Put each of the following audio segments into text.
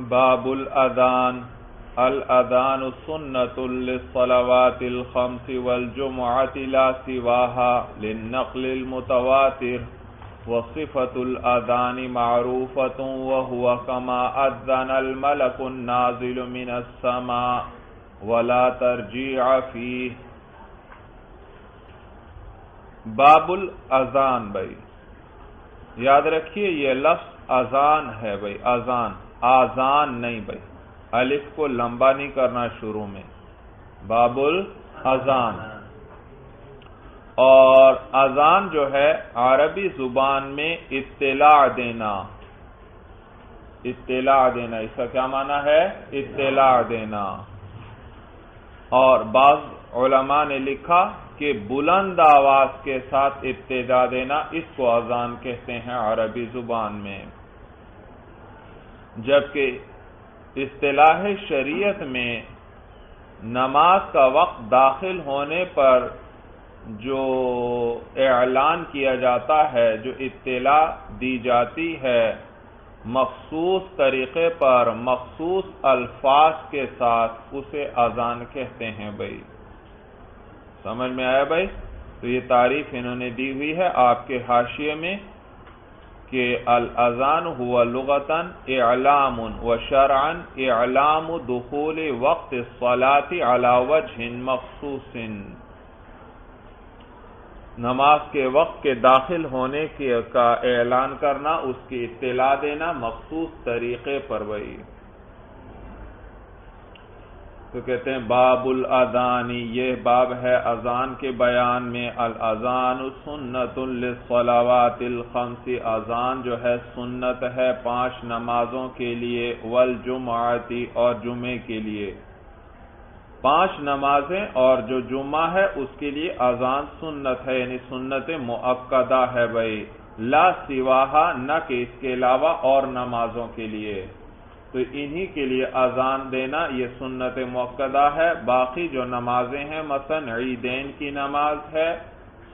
باب الاذان الاذان سنة للصلوات الخمس والجمعة لا سواها للنقل المتواتر وصفة الأذان معروفة وهو كما أذن الملك النازل من السماء ولا ترجيع فيه. باب الاذان بھائی یاد رکھیے یہ لفظ اذان ہے بھائی، اذان، آذان نہیں بھائی، الف کو لمبا نہیں کرنا شروع میں. باب الاذان. اور اذان جو ہے عربی زبان میں اطلاع دینا، اطلاع دینا، اس کا کیا معنی ہے؟ اطلاع دینا. اور بعض علماء نے لکھا کہ بلند آواز کے ساتھ ابتدا دینا، اس کو اذان کہتے ہیں عربی زبان میں. جبکہ اصطلاح شریعت میں نماز کا وقت داخل ہونے پر جو اعلان کیا جاتا ہے، جو اطلاع دی جاتی ہے، مخصوص طریقے پر مخصوص الفاظ کے ساتھ، اسے اذان کہتے ہیں بھائی. سمجھ میں آیا بھائی؟ تو یہ تعریف انہوں نے دی ہوئی ہے آپ کے حاشیے میں کہ الاذان هو لغة اعلام وشرعا اعلام دخول وقت الصلاة على وجه مخصوص. نماز کے وقت کے داخل ہونے کا اعلان کرنا، اس کی اطلاع دینا مخصوص طریقے پر بھائی. تو کہتے ہیں باب الاذان، یہ باب ہے اذان کے بیان میں. الاذان سنت للصلوات الخمس، اذان جو ہے سنت ہے 5 نمازوں کے لیے، والجمعۃ، اور جمعے کے لیے. 5 نمازیں اور جو جمعہ ہے اس کے لیے اذان سنت ہے، یعنی سنت مؤکدہ ہے بھائی. لا سواہا، نہ کہ اس کے علاوہ اور نمازوں کے لیے. تو انہی کے لیے اذان دینا یہ سنت مؤکدہ ہے. باقی جو نمازیں ہیں، مثلا عیدین کی نماز ہے،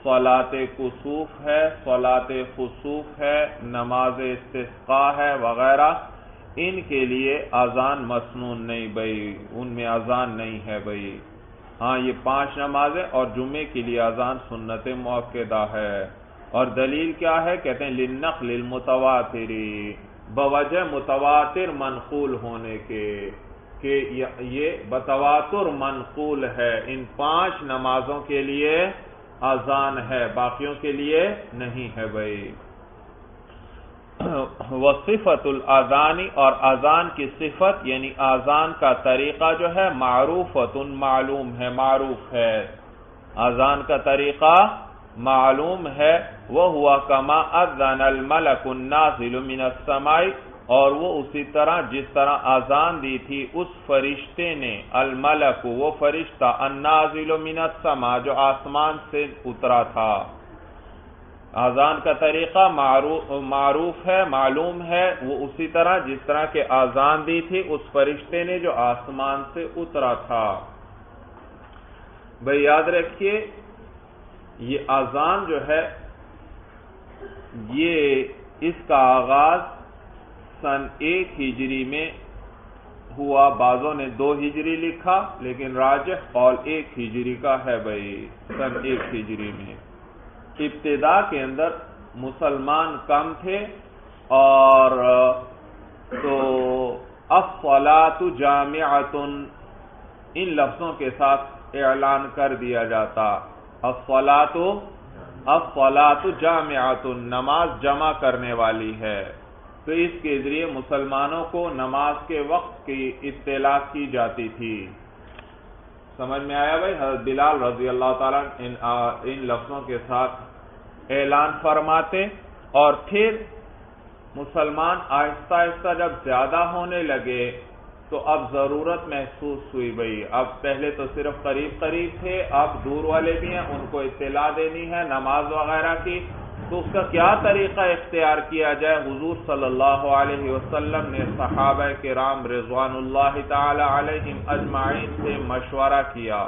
صلاۃ کسوف ہے، صلاۃ خسوف ہے، نماز استسقاء ہے وغیرہ، ان کے لیے اذان مسنون نہیں بھائی، ان میں اذان نہیں ہے بھائی. ہاں یہ 5 نمازیں اور جمعے کے لیے اذان سنت مؤکدہ ہے. اور دلیل کیا ہے؟ کہتے ہیں للنقل المتواتر، بوجہ متواتر منقول ہونے کے، کہ یہ بتواتر منقول ہے، ان 5 نمازوں کے لیے اذان ہے، باقیوں کے لیے نہیں ہے بھائی. وصفت الاذان، اور اذان کی صفت یعنی اذان کا طریقہ جو ہے، معروفۃ، معلوم ہے، معروف ہے. اذان کا طریقہ معلوم ہے. وَهُوَ كَمَا أَذَّنَ الْمَلَكُ النَّازِلُ مِنَ السَّمَاءِ، اور وہ اسی طرح جس طرح اذان دی تھی اس فرشتے نے، الملک وہ فرشتہ، النازل من السماء جو آسمان سے اترا تھا. اذان کا طریقہ معروف ہے، معلوم ہے، وہ اسی طرح جس طرح کہ اذان دی تھی اس فرشتے نے جو آسمان سے اترا تھا. بھئی یاد رکھیے یہ اذان جو ہے، یہ اس کا آغاز سن 1 ہجری میں ہوا. بعضوں نے 2 ہجری لکھا، لیکن راجح قول 1 ہجری کا ہے بھئی، سن 1 ہجری میں. ابتدا کے اندر مسلمان کم تھے، اور تو الصلاۃ جامعۃ ان لفظوں کے ساتھ اعلان کر دیا جاتا. الصلاۃ جامعۃ، نماز جمع کرنے والی ہے. تو اس کے ذریعے مسلمانوں کو نماز کے وقت کی اطلاع کی جاتی تھی. سمجھ میں آیا بھائی؟ حضرت بلال رضی اللہ تعالیٰ ان لفظوں کے ساتھ اعلان فرماتے. اور پھر مسلمان آہستہ آہستہ جب زیادہ ہونے لگے تو اب ضرورت محسوس ہوئی بھئی. اب پہلے تو صرف قریب قریب تھے، اب دور والے بھی ہیں، ان کو اطلاع دینی ہے نماز وغیرہ کی. تو اس کا کیا طریقہ اختیار کیا جائے؟ حضور صلی اللہ علیہ وسلم نے صحابہ کرام رضوان اللہ تعالی علیہم اجمعین سے مشورہ کیا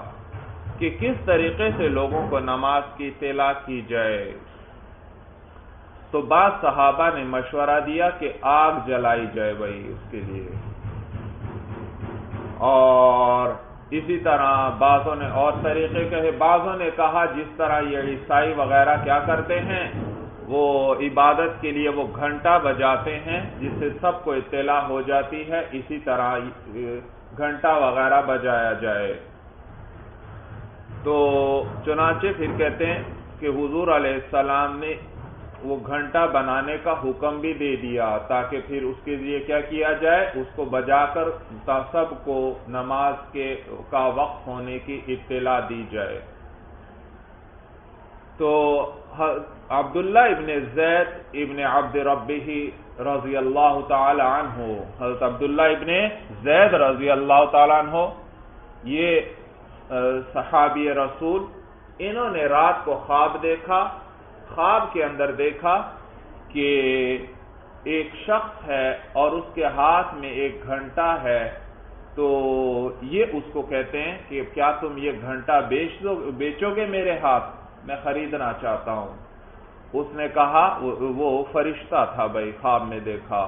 کہ کس طریقے سے لوگوں کو نماز کی اطلاع کی جائے. تو بعض صحابہ نے مشورہ دیا کہ آگ جلائی جائے بھائی اس کے لیے. اور اسی طرح بعضوں نے اور طریقے کہے، بعضوں نے کہا جس طرح یہ عیسائی وغیرہ کیا کرتے ہیں، وہ عبادت کے لیے وہ گھنٹا بجاتے ہیں جس سے سب کو اطلاع ہو جاتی ہے، اسی طرح گھنٹا وغیرہ بجایا جائے۔ تو چنانچہ پھر کہتے ہیں کہ حضور علیہ السلام نے وہ گھنٹا بنانے کا حکم بھی دے دیا تاکہ پھر اس کے لیے کیا کیا جائے، اس کو بجا کر سب کو نماز کا وقت ہونے کی اطلاع دی جائے۔ تو عبداللہ ابن زید ابن عبد ربہ رضی اللہ تعالی عنہ، حضرت عبداللہ ابن زید رضی اللہ تعالی عنہ، یہ صحابی رسول، انہوں نے رات کو خواب دیکھا، خواب کے اندر دیکھا کہ ایک شخص ہے اور اس کے ہاتھ میں ایک گھنٹا ہے، تو یہ اس کو کہتے ہیں کہ کیا تم یہ گھنٹا بیچو گے میرے ہاتھ، میں خریدنا چاہتا ہوں۔ اس نے کہا، وہ فرشتہ تھا بھائی، خواب میں دیکھا،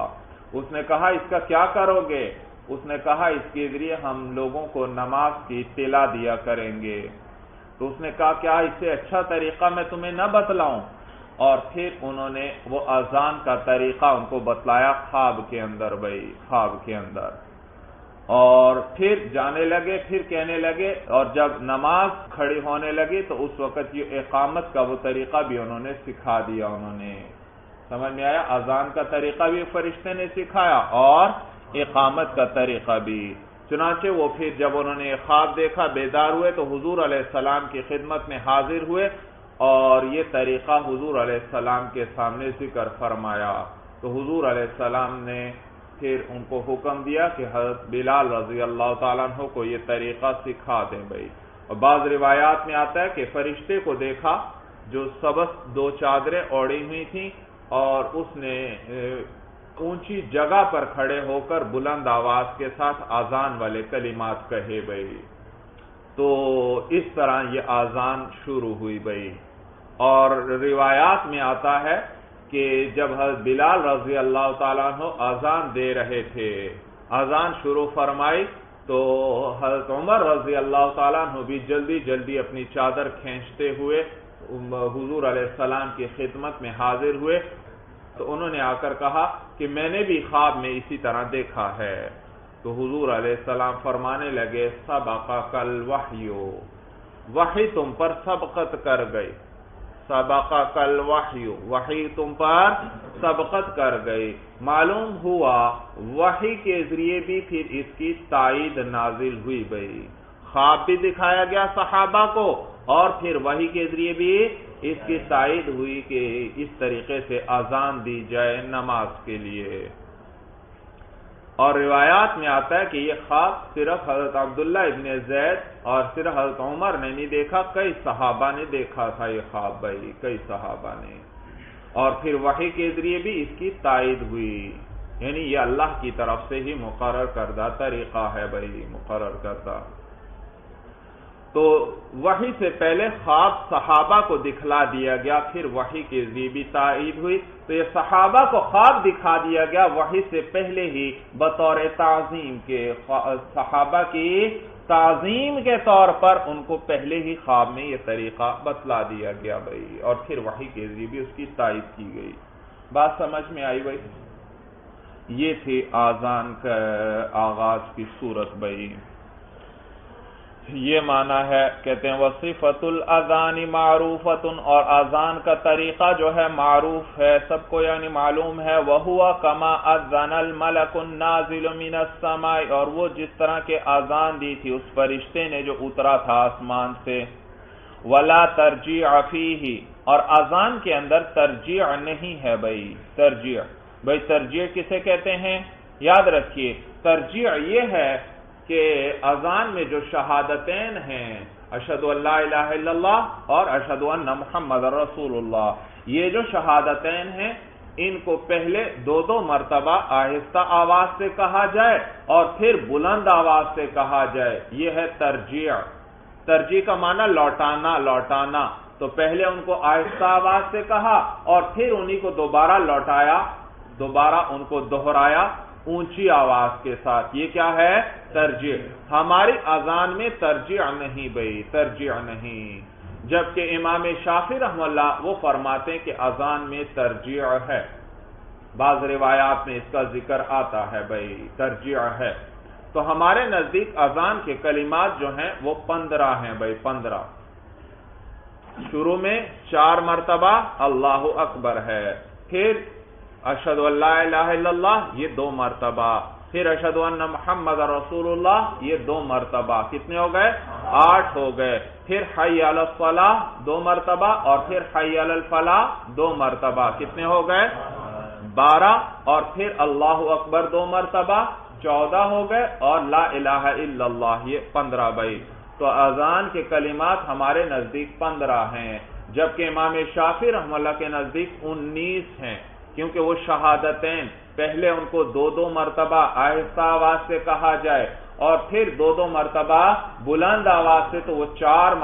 اس نے کہا اس کا کیا کرو گے؟ اس نے کہا اس کے ذریعے ہم لوگوں کو نماز کی اطلاع دیا کریں گے۔ تو اس نے کہا کیا اس سے اچھا طریقہ میں تمہیں نہ بتلاؤں؟ اور پھر انہوں نے وہ اذان کا طریقہ ان کو بتلایا خواب کے اندر بھائی، خواب کے اندر، اور پھر جانے لگے، پھر کہنے لگے، اور جب نماز کھڑی ہونے لگی تو اس وقت یہ اقامت کا وہ طریقہ بھی انہوں نے سکھا دیا۔ انہوں نے سمجھ میں آیا، اذان کا طریقہ بھی فرشتے نے سکھایا اور اقامت کا طریقہ بھی۔ چنانچہ وہ پھر جب انہوں نے خواب دیکھا، بیدار ہوئے تو حضور علیہ السلام کی خدمت میں حاضر ہوئے اور یہ طریقہ حضور علیہ السلام کے سامنے ذکر فرمایا۔ تو حضور علیہ السلام نے پھر ان کو حکم دیا کہ حضرت بلال رضی اللہ تعالیٰ عنہ کو یہ طریقہ سکھا دیں بھائی۔ اور بعض روایات میں آتا ہے کہ فرشتے کو دیکھا جو سبز 2 چادریں اوڑھی ہوئی تھیں، اور اس نے اونچی جگہ پر کھڑے ہو کر بلند آواز کے ساتھ اذان والے کلمات کہے بھائی۔ تو اس طرح یہ اذان شروع ہوئی بھائی۔ اور روایات میں آتا ہے کہ جب حضرت بلال رضی اللہ تعالیٰ عنہ اذان دے رہے تھے، اذان شروع فرمائی، تو حضرت عمر رضی اللہ تعالیٰ عنہ بھی جلدی جلدی اپنی چادر کھینچتے ہوئے حضور علیہ السلام کی خدمت میں حاضر ہوئے۔ تو انہوں نے آ کر کہا کہ میں نے بھی خواب میں اسی طرح دیکھا ہے۔ تو حضور علیہ السلام فرمانے لگے، سبقک الوحی، وحی تم پر سبقت کر گئی، سبقک الوحی، وحی تم پر سبقت کر گئی۔ معلوم ہوا وحی کے ذریعے بھی پھر اس کی تائید نازل ہوئی بھائی، خواب بھی دکھایا گیا صحابہ کو، اور پھر وحی کے ذریعے بھی اس کی تائید ہوئی کہ اس طریقے سے اذان دی جائے نماز کے لیے۔ اور روایات میں آتا ہے کہ یہ خواب صرف حضرت عبداللہ ابن زید اور صرف حضرت عمر نے نہیں دیکھا، کئی صحابہ نے دیکھا تھا یہ خواب بھائی، کئی صحابہ نے، اور پھر وحی کے ذریعے بھی اس کی تائید ہوئی، یعنی یہ اللہ کی طرف سے ہی مقرر کردہ طریقہ ہے بھائی، مقرر کردہ۔ تو وحی سے پہلے خواب صحابہ کو دکھلا دیا گیا، پھر وحی کے ذریعے بھی تائید ہوئی۔ تو یہ صحابہ کو خواب دکھا دیا گیا وحی سے پہلے ہی بطور تعظیم کے، صحابہ کی تعظیم کے طور پر ان کو پہلے ہی خواب میں یہ طریقہ بتلا دیا گیا بھائی، اور پھر وحی کے ذریعے بھی اس کی تائید کی گئی۔ بات سمجھ میں آئی بھائی؟ یہ تھی اذان کا آغاز کی صورت بھائی۔ یہ معنی ہے، کہتے ہیں وصفۃ الاذان معروفۃ، اور اذان کا طریقہ جو ہے معروف ہے، سب کو یعنی معلوم ہے، وہوا کما اذن الملک النازل من السماء، اور وہ جس طرح کے اذان دی تھی اس فرشتے نے جو اترا تھا آسمان سے، ولا ترجیع فیہ، اور اذان کے اندر ترجیع نہیں ہے بھائی، ترجیع بھائی، ترجیع کسے کہتے ہیں؟ یاد رکھیے، ترجیع یہ ہے کہ اذان میں جو شہادتین ہیں، اشہد ان لا الہ الا اللہ اور اشہد ان محمد رسول اللہ، یہ جو شہادتین ہیں ان کو پہلے 2 مرتبہ آہستہ آواز سے کہا جائے اور پھر بلند آواز سے کہا جائے، یہ ہے ترجیع۔ ترجیع کا معنی لوٹانا، لوٹانا، تو پہلے ان کو آہستہ آواز سے کہا اور پھر انہی کو دوبارہ لوٹایا، دوبارہ ان کو دہرایا، اونچی آواز کے ساتھ. یہ کیا ہے؟ ترجیع. ہماری اذان میں ترجیع نہیں بھائی، ترجیع نہیں. جبکہ امام شافعی رحمہ اللہ وہ فرماتے ہیں کہ اذان میں ترجیع ہے. بعض روایات میں اس کا ذکر آتا ہے بھائی، ترجیع ہے. تو ہمارے نزدیک اذان کے کلمات جو ہیں وہ 15 ہیں بھائی، 15. شروع میں 4 مرتبہ اللہ اکبر ہے، پھر اشہد ان لا الہ الا اللہ یہ 2 مرتبہ، پھر اشہد ان محمد رسول اللہ یہ 2 مرتبہ. کتنے ہو گئے؟ 8 ہو گئے. پھر حی علی الصلاۃ 2 مرتبہ، اور پھر حی علی الفلاح 2 مرتبہ. کتنے ہو گئے؟ 12. اور پھر اللہ اکبر 2 مرتبہ، 14 ہو گئے. اور لا الہ الا اللہ یہ 15 بھائی. تو اذان کے کلمات ہمارے نزدیک 15 ہیں، جبکہ امام شافعی رحمہ اللہ کے نزدیک 19 ہیں، کیونکہ وہ شہادتین پہلے ان کو 2 مرتبہ آہستہ آواز سے کہا جائے اور پھر 2 مرتبہ بلند آواز سے، تو وہ 4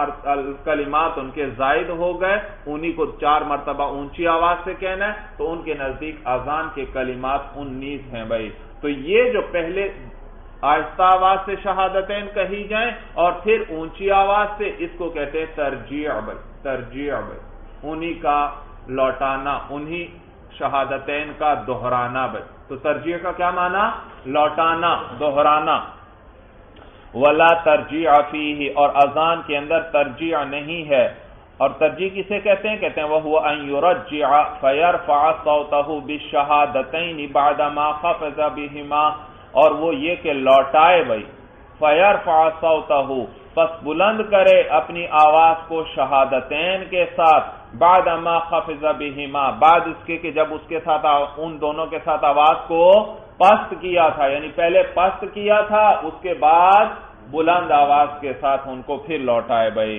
کلمات ان کے زائد ہو گئے. انہی کو 4 مرتبہ اونچی آواز سے کہنا ہے، تو ان کے نزدیک اذان کے کلمات 19 ہیں بھائی. تو یہ جو پہلے آہستہ آواز سے شہادتین کہی جائیں اور پھر اونچی آواز سے، اس کو کہتے ہیں ترجیع بھائی، ترجیع بھائی. انہی کا لوٹانا، انہی شہادتین کا دہرانا بھائی. تو ترجیع کا کیا معنی؟ لوٹانا، دہرانا. ولا ترجیع فیہ، اور اذان کے اندر ترجیع نہیں ہے. اور ترجیع کسے کہتے ہیں؟ کہتے ہیں وَهُوَ أَن يُرَجِّعَ فَيَرْفَعَ صَوْتَهُ بِالشَّهَادَتَيْنِ بَعْدَمَا خَفَضَ بِهِمَا، اور وہ یہ کہ لوٹائے بھائی. فَيَرْفَعَ صَوْتَهُ، پس بلند کرے اپنی آواز کو شہادتین کے ساتھ، بعدما خفض بہما، بعد اس کے کہ جب اس کے ساتھ ان دونوں کے ساتھ آواز کو پست کیا تھا، یعنی پہلے پست کیا تھا اس کے بعد بلند آواز کے ساتھ ان کو پھر لوٹائے بھائی.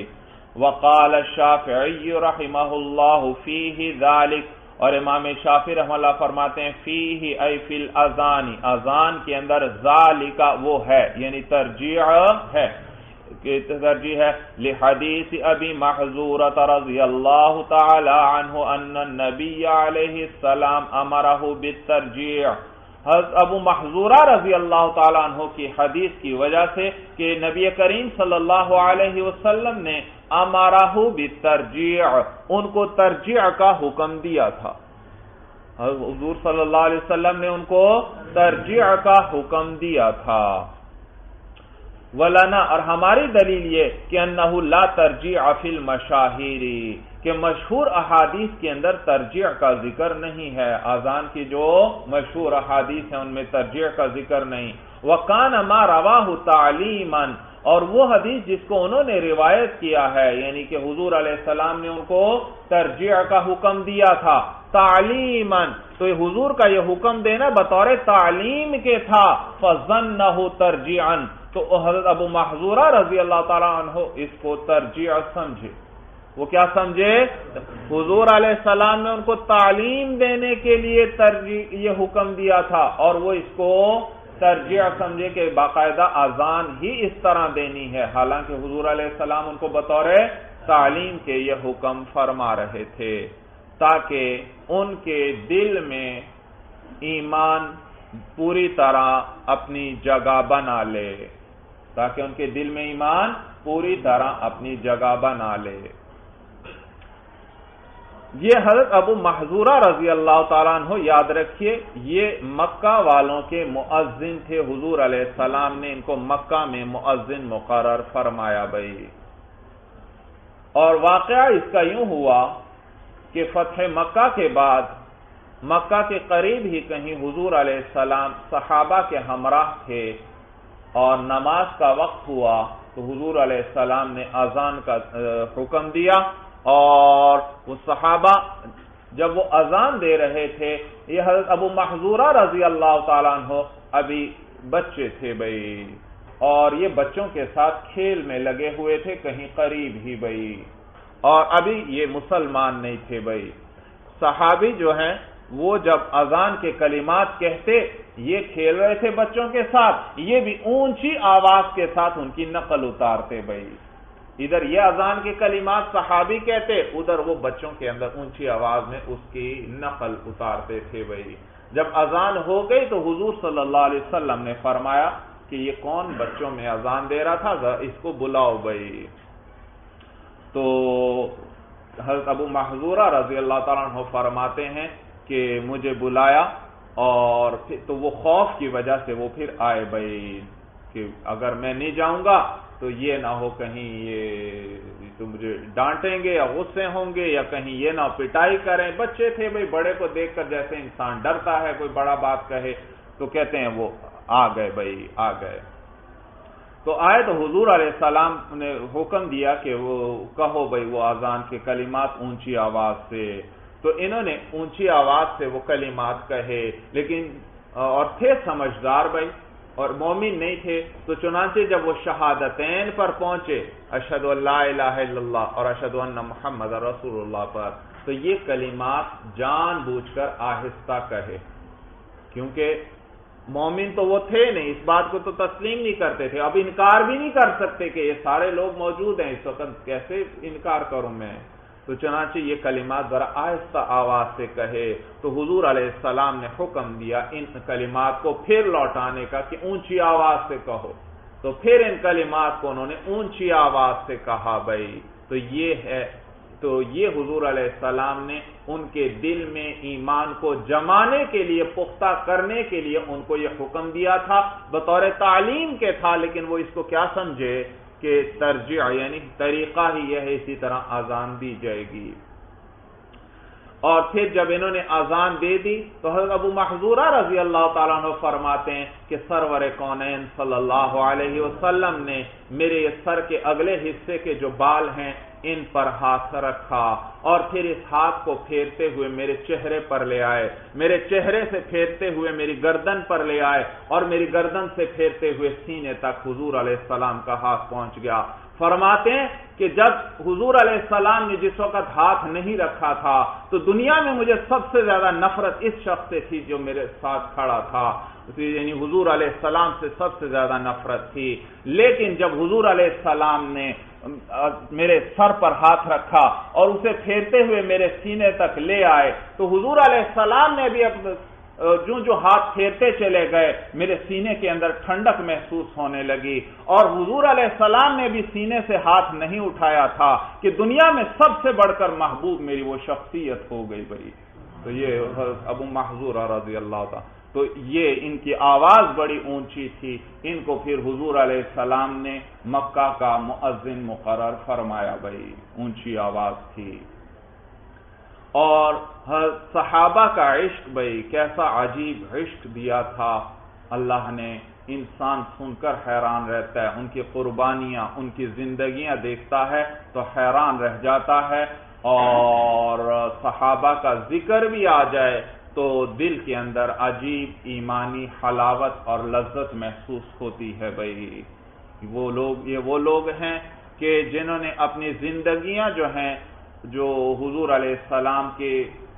وقال الشافعی رحمہ اللہ فیہ ذالک، اور امام شافعی رحمہ اللہ فرماتے ہیں فیہ ای فی الاذان، اذان کے اندر ذالک وہ ہے، یعنی ترجیع ہے، ترجیح ہے. لحدیث ابی محذورۃ رضی اللہ تعالی عنہ ان النبی علیہ السلام امرہ بالترجیع. حضرت ابو محذورہ رضی اللہ تعالی عنہ کی حدیث کی وجہ سے کہ نبی کریم صلی اللہ علیہ وسلم نے امرہ بالترجیع، ان کو ترجیع کا حکم دیا تھا. حضور صلی اللہ علیہ وسلم نے ان کو ترجیع کا حکم دیا تھا. ولنا، اور ہماری دلیل یہ کہ انہ لا ترجیع فی المشاہیر، کہ مشہور احادیث کے اندر ترجیع کا ذکر نہیں ہے. اذان کی جو مشہور احادیث ہیں ان میں ترجیع کا ذکر نہیں. وکان ما رواہ تعلیما، اور وہ حدیث جس کو انہوں نے روایت کیا ہے، یعنی کہ حضور علیہ السلام نے ان کو ترجیع کا حکم دیا تھا تعلیما، تو یہ حضور کا یہ حکم دینا بطور تعلیم کے تھا. فظنہ ترجیعا، تو حضرت ابو محذورہ رضی اللہ تعالیٰ عنہ اس کو ترجیع سمجھے. وہ کیا سمجھے؟ حضور علیہ السلام نے ان کو تعلیم دینے کے لیے یہ حکم دیا تھا، اور وہ اس کو ترجیع سمجھے کہ باقاعدہ اذان ہی اس طرح دینی ہے، حالانکہ حضور علیہ السلام ان کو بطور تعلیم کے یہ حکم فرما رہے تھے تاکہ ان کے دل میں ایمان پوری طرح اپنی جگہ بنا لے، تاکہ ان کے دل میں ایمان پوری طرح اپنی جگہ بنا لے. یہ حضرت ابو محذورہ رضی اللہ تعالیٰ عنہ یاد رکھیے، یہ مکہ والوں کے مؤذن تھے. حضور علیہ السلام نے ان کو مکہ میں مؤذن مقرر فرمایا بھائی. اور واقعہ اس کا یوں ہوا کہ فتح مکہ کے بعد مکہ کے قریب ہی کہیں حضور علیہ السلام صحابہ کے ہمراہ تھے اور نماز کا وقت ہوا تو حضور علیہ السلام نے اذان کا حکم دیا. اور وہ صحابہ جب وہ اذان دے رہے تھے، یہ حضرت ابو محذورہ رضی اللہ تعالیٰ عنہ ابھی بچے تھے بھائی، اور یہ بچوں کے ساتھ کھیل میں لگے ہوئے تھے کہیں قریب ہی بھائی، اور ابھی یہ مسلمان نہیں تھے بھائی. صحابی جو ہیں وہ جب اذان کے کلمات کہتے، یہ کھیل رہے تھے بچوں کے ساتھ، یہ بھی اونچی آواز کے ساتھ ان کی نقل اتارتے بھائی. ادھر یہ اذان کے کلمات صحابی کہتے، ادھر وہ بچوں کے اندر اونچی آواز میں اس کی نقل اتارتے تھے بھائی. جب اذان ہو گئی تو حضور صلی اللہ علیہ وسلم نے فرمایا کہ یہ کون بچوں میں اذان دے رہا تھا، اس کو بلاؤ بھائی۔ تو حضرت ابو محذورہ رضی اللہ تعالیٰ عنہ فرماتے ہیں کہ مجھے بلایا، اور تو وہ خوف کی وجہ سے وہ پھر آئے بھائی کہ اگر میں نہیں جاؤں گا تو یہ نہ ہو کہیں یہ تو مجھے ڈانٹیں گے یا غصے ہوں گے، یا کہیں یہ نہ پٹائی کریں۔ بچے تھے بھائی، بڑے کو دیکھ کر جیسے انسان ڈرتا ہے کوئی بڑا بات کہے، تو کہتے ہیں وہ آ گئے بھائی، آ گئے۔ تو آئے تو حضور علیہ السلام نے حکم دیا کہ وہ کہو بھائی وہ اذان کے کلمات اونچی آواز سے۔ تو انہوں نے اونچی آواز سے وہ کلمات کہے، لیکن اور تھے سمجھدار بھائی اور مومن نہیں تھے، تو چنانچہ جب وہ شہادتین پر پہنچے، اشہد ان لا الہ الا اللہ اور اشہد ان محمد رسول اللہ پر، تو یہ کلمات جان بوجھ کر آہستہ کہے، کیونکہ مومن تو وہ تھے نہیں، اس بات کو تو تسلیم نہیں کرتے تھے، اب انکار بھی نہیں کر سکتے کہ یہ سارے لوگ موجود ہیں اس وقت، کیسے انکار کروں میں؟ تو چنانچہ یہ کلمات ذرا آہستہ آواز سے کہے۔ تو حضور علیہ السلام نے حکم دیا ان کلمات کو پھر لوٹانے کا کہ اونچی آواز سے کہو، تو پھر ان کلمات کو انہوں نے اونچی آواز سے کہا بھائی۔ تو یہ حضور علیہ السلام نے ان کے دل میں ایمان کو جمانے کے لیے، پختہ کرنے کے لیے ان کو یہ حکم دیا تھا، بطور تعلیم کے تھا، لیکن وہ اس کو کیا سمجھے کہ ترجیح یعنی طریقہ ہی یہ ہے، اسی طرح اذان دی جائے گی۔ اور پھر جب انہوں نے اذان دے دی تو حضرت ابو محذورہ رضی اللہ تعالیٰ عنہ فرماتے ہیں کہ سرور کونین صلی اللہ علیہ وسلم نے میرے سر کے اگلے حصے کے جو بال ہیں ان پر ہاتھ رکھا، اور پھر اس ہاتھ کو پھیرتے ہوئے میرے چہرے پر لے آئے، میرے چہرے سے پھیرتے ہوئے میری گردن پر لے آئے، اور میری گردن سے پھیرتے ہوئے سینے تک حضور علیہ السلام کا ہاتھ پہنچ گیا۔ فرماتے ہیں کہ جب حضور علیہ السلام نے جس وقت ہاتھ نہیں رکھا تھا تو دنیا میں مجھے سب سے زیادہ نفرت اس شخص سے تھی جو میرے ساتھ کھڑا تھا، یعنی حضور علیہ السلام سے سب سے زیادہ نفرت تھی، لیکن جب حضور علیہ السلام نے میرے سر پر ہاتھ رکھا اور اسے پھیرتے ہوئے میرے سینے تک لے آئے تو حضور علیہ السلام نے بھی جو ہاتھ پھیرتے چلے گئے میرے سینے کے اندر ٹھنڈک محسوس ہونے لگی، اور حضور علیہ السلام نے بھی سینے سے ہاتھ نہیں اٹھایا تھا کہ دنیا میں سب سے بڑھ کر محبوب میری وہ شخصیت ہو گئی بھائی۔ تو یہ ابو محذورہ رضی اللہ تعالیٰ، تو یہ ان کی آواز بڑی اونچی تھی، ان کو پھر حضور علیہ السلام نے مکہ کا مؤذن مقرر فرمایا بھائی، اونچی آواز تھی۔ اور صحابہ کا عشق بھائی کیسا عجیب عشق دیا تھا اللہ نے، انسان سن کر حیران رہتا ہے، ان کی قربانیاں، ان کی زندگیاں دیکھتا ہے تو حیران رہ جاتا ہے، اور صحابہ کا ذکر بھی آ جائے تو دل کے اندر عجیب ایمانی حلاوت اور لذت محسوس ہوتی ہے بھائی۔ یہ وہ لوگ ہیں کہ جنہوں نے اپنی زندگیاں جو حضور علیہ السلام کے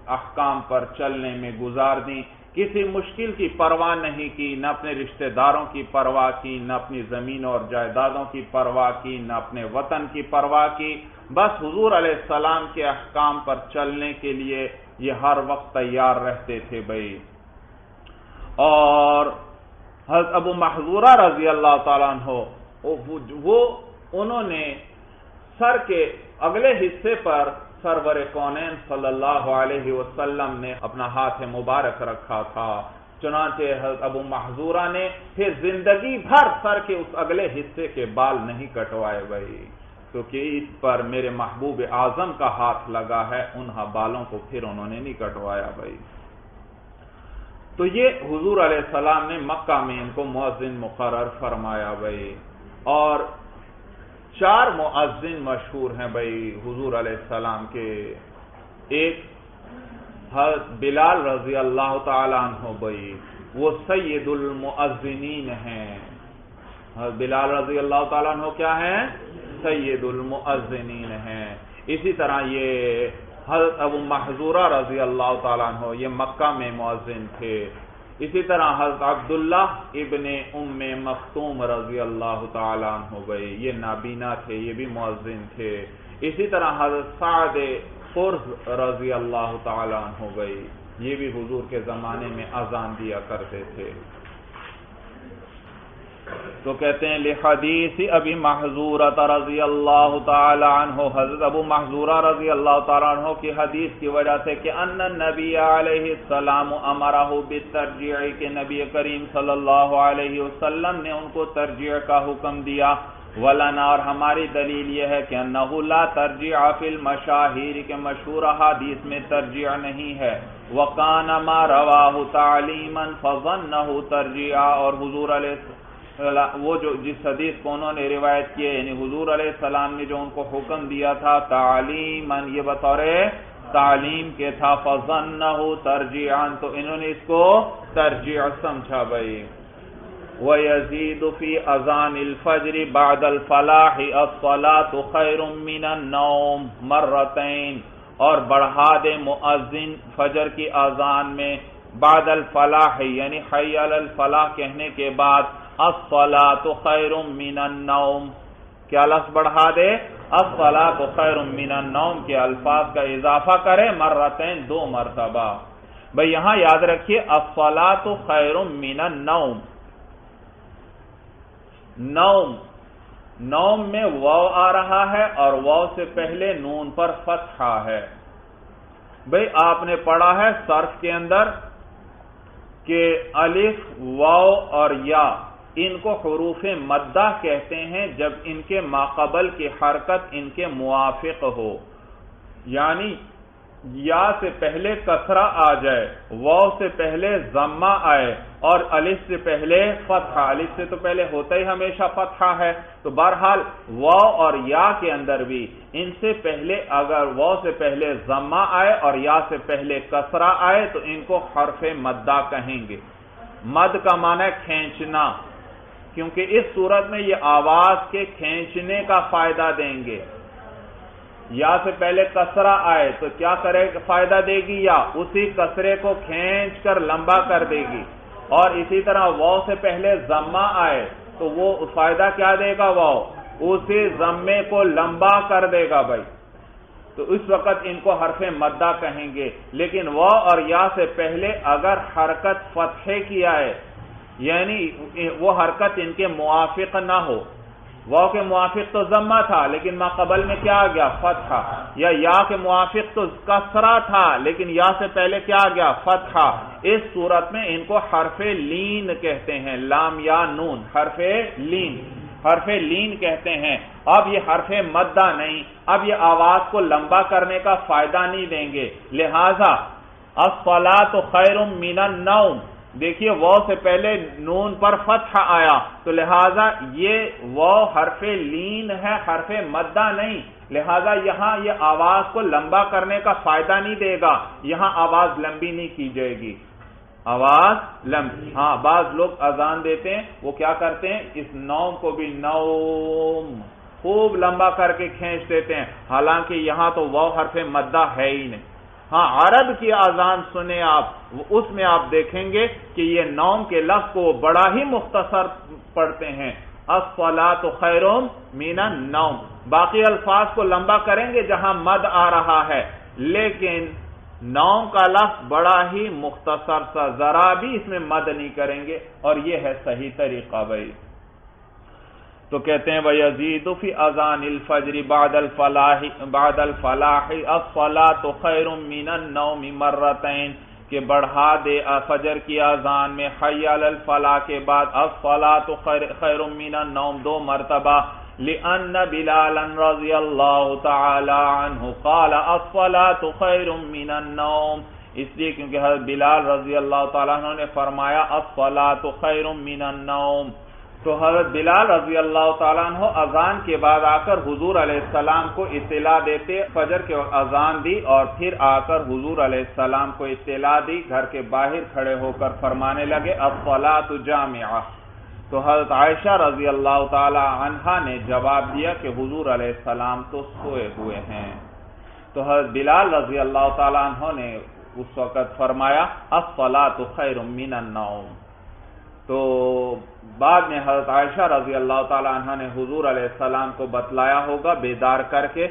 احکام پر چلنے میں گزار دیں، کسی مشکل کی پرواہ نہیں کی، نہ اپنے رشتہ داروں کی پرواہ کی، نہ اپنی زمین اور جائیدادوں کی پرواہ کی، نہ اپنے وطن کی پرواہ کی، بس حضور علیہ السلام کے احکام پر چلنے کے لیے یہ ہر وقت تیار رہتے تھے بھائی۔ اور حضرت ابو محذورہ رضی اللہ تعالیٰ عنہ انہوں نے سر کے اگلے حصے پر سرور کونین صلی اللہ علیہ وسلم نے اپنا ہاتھ مبارک رکھا تھا، چنانچہ حضرت ابو محذورہ نے پھر زندگی بھر سر کے اس اگلے حصے کے بال نہیں کٹوائے بھائی، کیونکہ اس پر میرے محبوب اعظم کا ہاتھ لگا ہے، ان بالوں کو پھر انہوں نے نہیں کٹوایا بھائی۔ تو یہ حضور علیہ السلام نے مکہ میں ان کو مؤذن مقرر فرمایا بھائی، اور 4 مؤذن مشہور ہیں بھائی حضور علیہ السلام کے۔ ایک حضرت بلال رضی اللہ تعالیٰ عنہ بھائی، وہ سید المؤذنین ہیں، حضرت بلال رضی اللہ تعالیٰ عنہ کیا ہیں؟ سید المؤذنین ہیں۔ اسی طرح یہ حضرت ابو محذورہ رضی اللہ تعالیٰ عنہ یہ مکہ میں مؤذن تھے۔ اسی طرح حضرت عبداللہ ابن ام مختوم رضی اللہ تعالیٰ عنہ بھائی، یہ نابینا تھے، یہ بھی مؤذن تھے۔ اسی طرح حضرت سعد قرظ رضی اللہ تعالیٰ عنہ بھائی، یہ بھی حضور کے زمانے میں اذان دیا کرتے تھے۔ تو کہتے ہیں لحدیث ابی محذورہ رضی اللہ تعالی عنہ، حضرت ابو محذورہ رضی اللہ تعالی عنہ کی حدیث کی وجہ سے کہ ان النبی علیہ السلام امرہ بالترجیع، کہ نبی کریم صلی اللہ علیہ وسلم نے ان کو ترجیع کا حکم دیا۔ ولنا، اور ہماری دلیل یہ ہے کہ انہ لا ترجیع فی المشاہیر، کہ مشہور حدیث میں ترجیع نہیں ہے۔ وکان ما رواہ تعلیما فظنہ ترجیع، اور حضور علیہ وہ جو جس حدیث کو انہوں نے روایت کی ہے، یعنی حضور علیہ السلام نے جو ان کو حکم دیا تھا تعلیما، یہ بطور تعلیم کے تھا، فظنہ ترجیعا، تو انہوں نے اس کو ترجیع سمجھا بھائی۔ وَيَزِيدُ فِي أَذَانِ الْفَجْرِ بَعْدَ الْفَلَاحِ الصَّلَاةُ خَيْرٌ مِّنَ النَّوْمِ مرتين، اور بڑھا دے مؤذن فجر کی اذان میں بعد الفلاح، یعنی حی علی الفلاح کہنے کے بعد الصلاۃ خیر من النوم، کیا لفظ بڑھا دے؟ الصلاۃ خیر من النوم کے الفاظ کا اضافہ کرے مرتين، 2 مرتبہ۔ بھئی یہاں یاد رکھیے الصلاۃ خیر من النوم، نوم میں واو آ رہا ہے اور واو سے پہلے نون پر فتحہ ہے۔ بھئی آپ نے پڑھا ہے صرف کے اندر کہ الف، واو اور یا ان کو حروف مدہ کہتے ہیں جب ان کے ماقبل کی حرکت ان کے موافق ہو، یعنی یا سے پہلے کسرہ آ جائے، واو سے پہلے ضمہ آئے اور الف سے پہلے فتحہ، الف سے تو پہلے ہوتا ہی ہمیشہ فتحہ ہے، تو بہرحال واو اور یا کے اندر بھی ان سے پہلے اگر واو سے پہلے ضمہ آئے اور یا سے پہلے کسرہ آئے تو ان کو حرف مدہ کہیں گے۔ مد کا معنی ہے کھینچنا، کیونکہ اس صورت میں یہ آواز کے کھینچنے کا فائدہ دیں گے۔ یا سے پہلے کسرہ آئے تو کیا کرے فائدہ دے گی؟ یا اسی کسرے کو کھینچ کر لمبا کر دے گی، اور اسی طرح واو سے پہلے ضمہ آئے تو وہ فائدہ کیا دے گا؟ واو اسی ضمے کو لمبا کر دے گا بھائی، تو اس وقت ان کو حرف مدہ کہیں گے۔ لیکن واو اور یا سے پہلے اگر حرکت فتحے کی آئے، یعنی وہ حرکت ان کے موافق نہ ہو، واو کے موافق تو ضمہ تھا لیکن ما قبل میں کیا آ گیا؟ فتحہ، یا کے موافق تو کسرہ تھا لیکن یا سے پہلے کیا آ گیا؟ فتحہ، اس صورت میں ان کو حرف لین کہتے ہیں، لام یا نون، حرف لین کہتے ہیں۔ اب یہ حرف مدہ نہیں، اب یہ آواز کو لمبا کرنے کا فائدہ نہیں دیں گے، لہذا الصلاۃ خیر من النوم، دیکھیے واو سے پہلے نون پر فتح آیا تو لہذا یہ واو حرف لین ہے، حرف مدہ نہیں، لہذا یہاں یہ آواز کو لمبا کرنے کا فائدہ نہیں دے گا، یہاں آواز لمبی نہیں کی جائے گی، آواز لمبی۔ ہاں بعض لوگ اذان دیتے ہیں وہ کیا کرتے ہیں؟ اس نوم کو بھی نوم خوب لمبا کر کے کھینچ دیتے ہیں، حالانکہ یہاں تو واو حرف مدہ ہے ہی نہیں۔ ہاں عرب کی اذان سنیں آپ، اس میں آپ دیکھیں گے کہ یہ نوم کے لفظ کو بڑا ہی مختصر پڑھتے ہیں، الصلاۃ خیر من النوم، باقی الفاظ کو لمبا کریں گے جہاں مد آ رہا ہے، لیکن نوم کا لفظ بڑا ہی مختصر سا، ذرا بھی اس میں مد نہیں کریں گے، اور یہ ہے صحیح طریقہ بھائی۔ تو کہتے ہیں وَيَزِيدُ فِي أَذَانِ الْفَجْرِ بَعْدَ الْفَلَاحِ الصَّلَاةُ خَيْرٌ مِّنَ النَّوْمِ مرتين، کہ بڑھا دے فجر کی اذان میں حی علی الفلاح کے بعد الصلاۃ خیر من النوم 2 مرتبہ، لأن بلالا رضی اللہ تعالی عنہ قال الصلاۃ خیر من النوم، اس لیے کیونکہ حضرت بلال رضی اللہ تعالیٰ عنہ نے فرمایا الصلاۃ خیر من النوم، تو حضرت بلال رضی اللہ تعالیٰ عنہ اذان کے بعد آ کر حضور علیہ السلام کو اطلاع دیتے، فجر کے اذان دی اور پھر آ کر حضور علیہ السلام کو اطلاع دی، گھر کے باہر کھڑے ہو کر فرمانے لگے الصلاۃ جامعہ، تو حضرت عائشہ رضی اللہ تعالی عنہا نے جواب دیا کہ حضور علیہ السلام تو سوئے ہوئے ہیں، تو حضرت بلال رضی اللہ تعالی عنہ نے اس وقت فرمایا الصلاۃ خیر من النوم، تو بعد میں حضرت عائشہ رضی اللہ تعالی عنہ نے حضور علیہ السلام کو بتلایا ہوگا بیدار کر کے،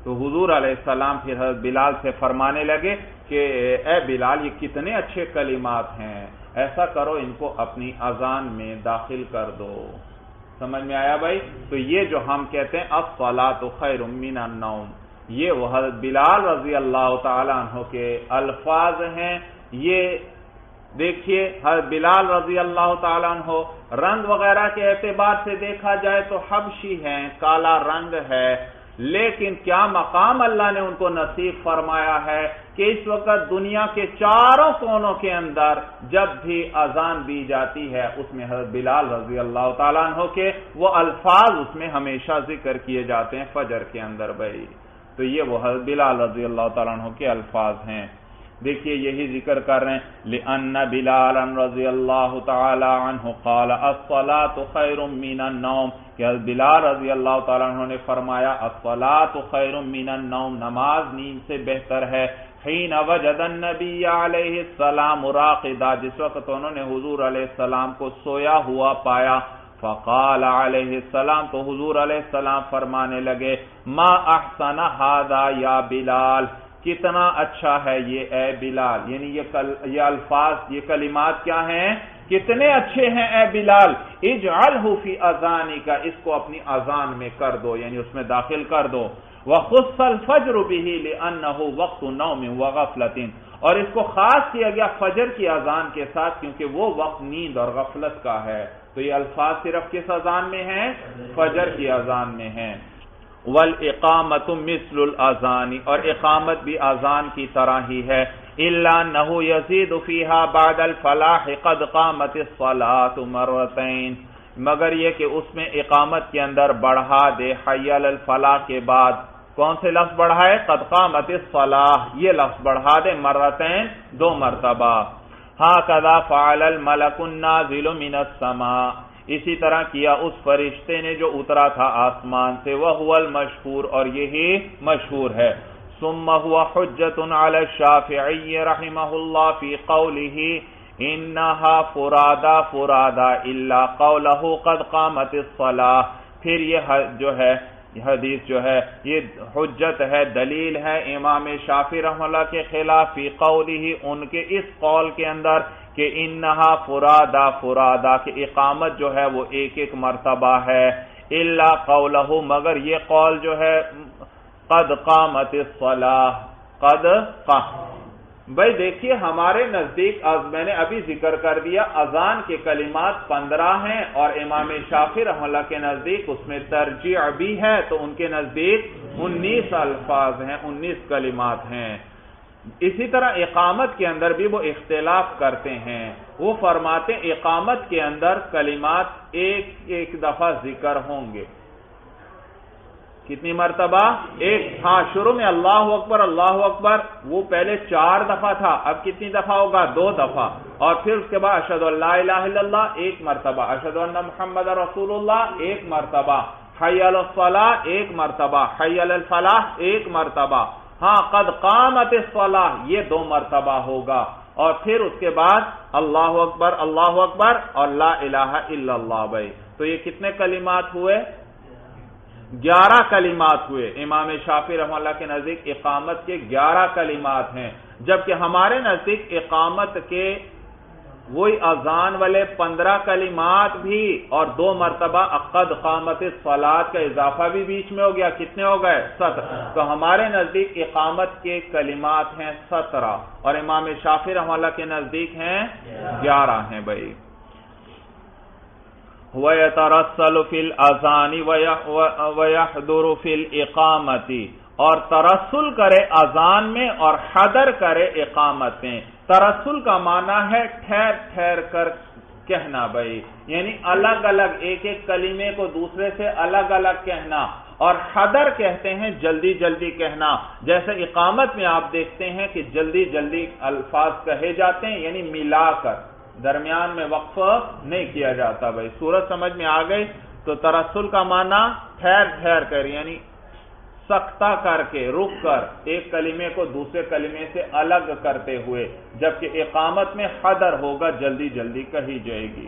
تو حضور علیہ السلام پھر حضرت بلال سے فرمانے لگے کہ اے بلال یہ کتنے اچھے کلمات ہیں، ایسا کرو ان کو اپنی اذان میں داخل کر دو۔ سمجھ میں آیا بھائی؟ تو یہ جو ہم کہتے ہیں الصلاۃ خیر من النوم، یہ وہ حضرت بلال رضی اللہ تعالیٰ عنہ کے الفاظ ہیں۔ یہ دیکھیے حضرت بلال رضی اللہ تعالیٰ عنہ رنگ وغیرہ کے اعتبار سے دیکھا جائے تو حبشی ہیں، کالا رنگ ہے، لیکن کیا مقام اللہ نے ان کو نصیب فرمایا ہے کہ اس وقت دنیا کے چاروں کونوں کے اندر جب بھی اذان دی جاتی ہے اس میں حضرت بلال رضی اللہ تعالیٰ عنہ کے وہ الفاظ اس میں ہمیشہ ذکر کیے جاتے ہیں فجر کے اندر بھائی۔ تو یہ وہ حضرت بلال رضی اللہ تعالیٰ عنہ کے الفاظ ہیں۔ دیکھیے یہی ذکر کر رہے ہیں لِأَنَّ بِلَالًا رضی اللہ تعالی عنہ قال الصلاة خیر من النوم، کہ بلال رضی اللہ تعالیٰ عنہ نے فرمایا الصلاة خیر من النوم، نماز نیند سے بہتر ہے۔ حین وجد النبی علیہ السلام راقدا، جس وقت انہوں نے حضور علیہ السلام کو سویا ہوا پایا، فقال علیہ السلام، تو حضور علیہ السلام فرمانے لگے ما احسن ھذا یا بلال، کتنا اچھا ہے یہ اے بلال، یعنی یہ الفاظ، یہ کلمات کیا ہیں، کتنے اچھے ہیں اے بلال، اجعلہ فی اذانک، اس کو اپنی اذان میں کر دو، یعنی اس میں داخل کر دو۔ وخص الفجر بہ لانہ وقت نوم وغفلۃ، اور اس کو خاص کیا گیا فجر کی اذان کے ساتھ کیونکہ وہ وقت نیند اور غفلت کا ہے۔ تو یہ الفاظ صرف کس اذان میں ہیں؟ فجر کی اذان میں ہیں۔ والاقامۃ مثل الاذان، اور اقامت بھی اذان کی طرح ہی ہے، الا انہ یزید فیہا بعد الفلاح قد قامت الصلاۃ مرتین، مگر یہ کہ اس میں اقامت کے اندر بڑھا دے حی علی الفلاح کے بعد کون سے لفظ بڑھائے؟ قد قامت الصلاۃ، یہ لفظ بڑھا دے مرتین، دو مرتبہ۔ ھکذا فعل الملک النازل من السماء، اسی طرح کیا اس فرشتے نے جو اترا تھا آسمان سے، وہو المشہور، اور یہی مشہور ہے۔ ثم هو حجۃ علی الشافعی رحمہ اللہ فی قولہ انہا فرادا فرادا الا قولہ قد قامت الصلاۃ، پھر یہ جو ہے حدیث جو ہے یہ حجت ہے، دلیل ہے امام شافعی رحمہ اللہ کے خلاف فی قولہ، ان کے اس قول کے اندر کہ انہا فرادا فرادا، کہ اقامت جو ہے وہ ایک ایک مرتبہ ہے، الا قولہ، مگر یہ قول جو ہے قد قامت الصلاۃ، قد قامت۔ بھائی دیکھیے ہمارے نزدیک میں نے ابھی ذکر کر دیا اذان کے کلمات 15 ہیں، اور امام شافعی رحمہ اللہ کے نزدیک اس میں ترجیع بھی ہے، تو ان کے نزدیک 19 الفاظ ہیں، 19 کلمات ہیں۔ اسی طرح اقامت کے اندر بھی وہ اختلاف کرتے ہیں، وہ فرماتے ہیں اقامت کے اندر کلمات ایک ایک دفعہ ذکر ہوں گے، کتنی مرتبہ؟ ایک، ہاں شروع میں اللہ اکبر وہ پہلے 4 دفعہ تھا، اب کتنی دفعہ ہوگا؟ 2 دفعہ، اور پھر اس کے بعد اشہد ان لا الہ الا اللہ 1 مرتبہ، اشہد ان محمد رسول اللہ 1 مرتبہ، حی علی الصلاۃ 1 مرتبہ، حی علی الفلاح 1 مرتبہ، ہاں قد قامت الصلاۃ یہ 2 مرتبہ ہوگا، اور پھر اس کے بعد اللہ اکبر اور لا الہ الا اللہ۔ بھائی تو یہ کتنے کلمات ہوئے؟ 11 کلمات ہوئے۔ امام شافعی رحمہ اللہ کے نزدیک اقامت کے 11 کلمات ہیں، جبکہ ہمارے نزدیک اقامت کے وہی اذان والے 15 کلمات بھی اور 2 مرتبہ قد قامت الصلاۃ کا اضافہ بھی بیچ میں ہو گیا، کتنے ہو گئے؟ 17۔ تو ہمارے نزدیک اقامت کے کلمات ہیں 17، اور امام شافعی رحمہ اللہ کے نزدیک ہیں 11 ہیں۔ بھائی وَيَتَرَسَّلُ فِي الْأَذَانِ وَيَحْضُرُ فِي الْإِقَامَةِ، اور ترسل کرے اذان میں اور حضر کرے اقامت میں۔ ترسل کا معنی ہے ٹھہر ٹھہر کر کہنا بھائی، یعنی الگ الگ ایک ایک کلمے کو دوسرے سے الگ الگ کہنا، اور حضر کہتے ہیں جلدی جلدی کہنا، جیسے اقامت میں آپ دیکھتے ہیں کہ جلدی جلدی الفاظ کہے جاتے ہیں، یعنی ملا کر، درمیان میں وقف نہیں کیا جاتا۔ بھائی صورت سمجھ میں آ گئی؟ تو ترسل کا معنی ٹھہر ٹھہر کر، یعنی سکتہ کر کے، رک کر ایک کلمے کو دوسرے کلمے سے الگ کرتے ہوئے، جبکہ اقامت میں حضر ہوگا، جلدی جلدی کہی جائے گی۔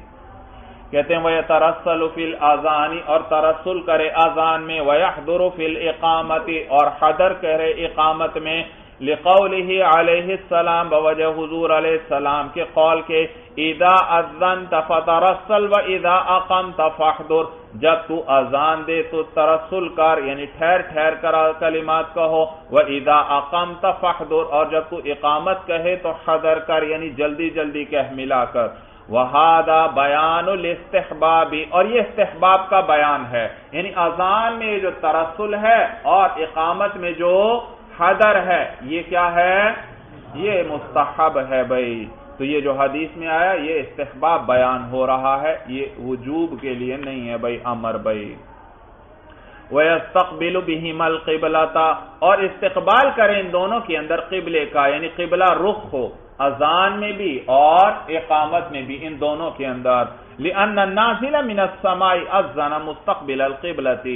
کہتے ہیں وَيَتَرَسَّلُ فِي الْأَذَانِ اور ترسل کرے اذان میں، وَيَحْضُرُ فِي الْإِقَامَةِ اور حضر کرے اقامت میں، لِقَوْلِهِ علیہ السلام بوجہ حضور علیہ السلام کے قول کے اذا اذنت فترسل واذا اقمت فاحضر، جب تو اذان دے تو ترسل کر یعنی ٹھہر ٹھہر کر کلمات کہو، واذا اقمت فاحضر اور جب تو اقامت کہے تو حضر کر یعنی جلدی جلدی کہہ ملا کر۔ وَهَذَا بَيَانُ الْاِسْتِحْبَابِ اور یہ استحباب کا بیان ہے، یعنی اذان میں جو ترسل ہے اور اقامت میں جو حضر ہے یہ کیا ہے؟ یہ مستحب ہے بھائی۔ تو یہ جو حدیث میں آیا یہ استحباب بیان ہو رہا ہے، یہ وجوب کے لیے نہیں ہے بھائی، امر بھائی۔ وَيَسْتَقْبِلُ بِهِمَا الْقِبْلَةَ اور استقبال کریں ان دونوں کے اندر قبلے کا، یعنی قبلہ رخ ہو اذان میں بھی اور اقامت میں بھی، ان دونوں کے اندر۔ لِأَنَّ النَّازِلَ مِنَ السَّمَاءِ أَذَّنَ مُسْتَقْبِلَ الْقِبْلَةِ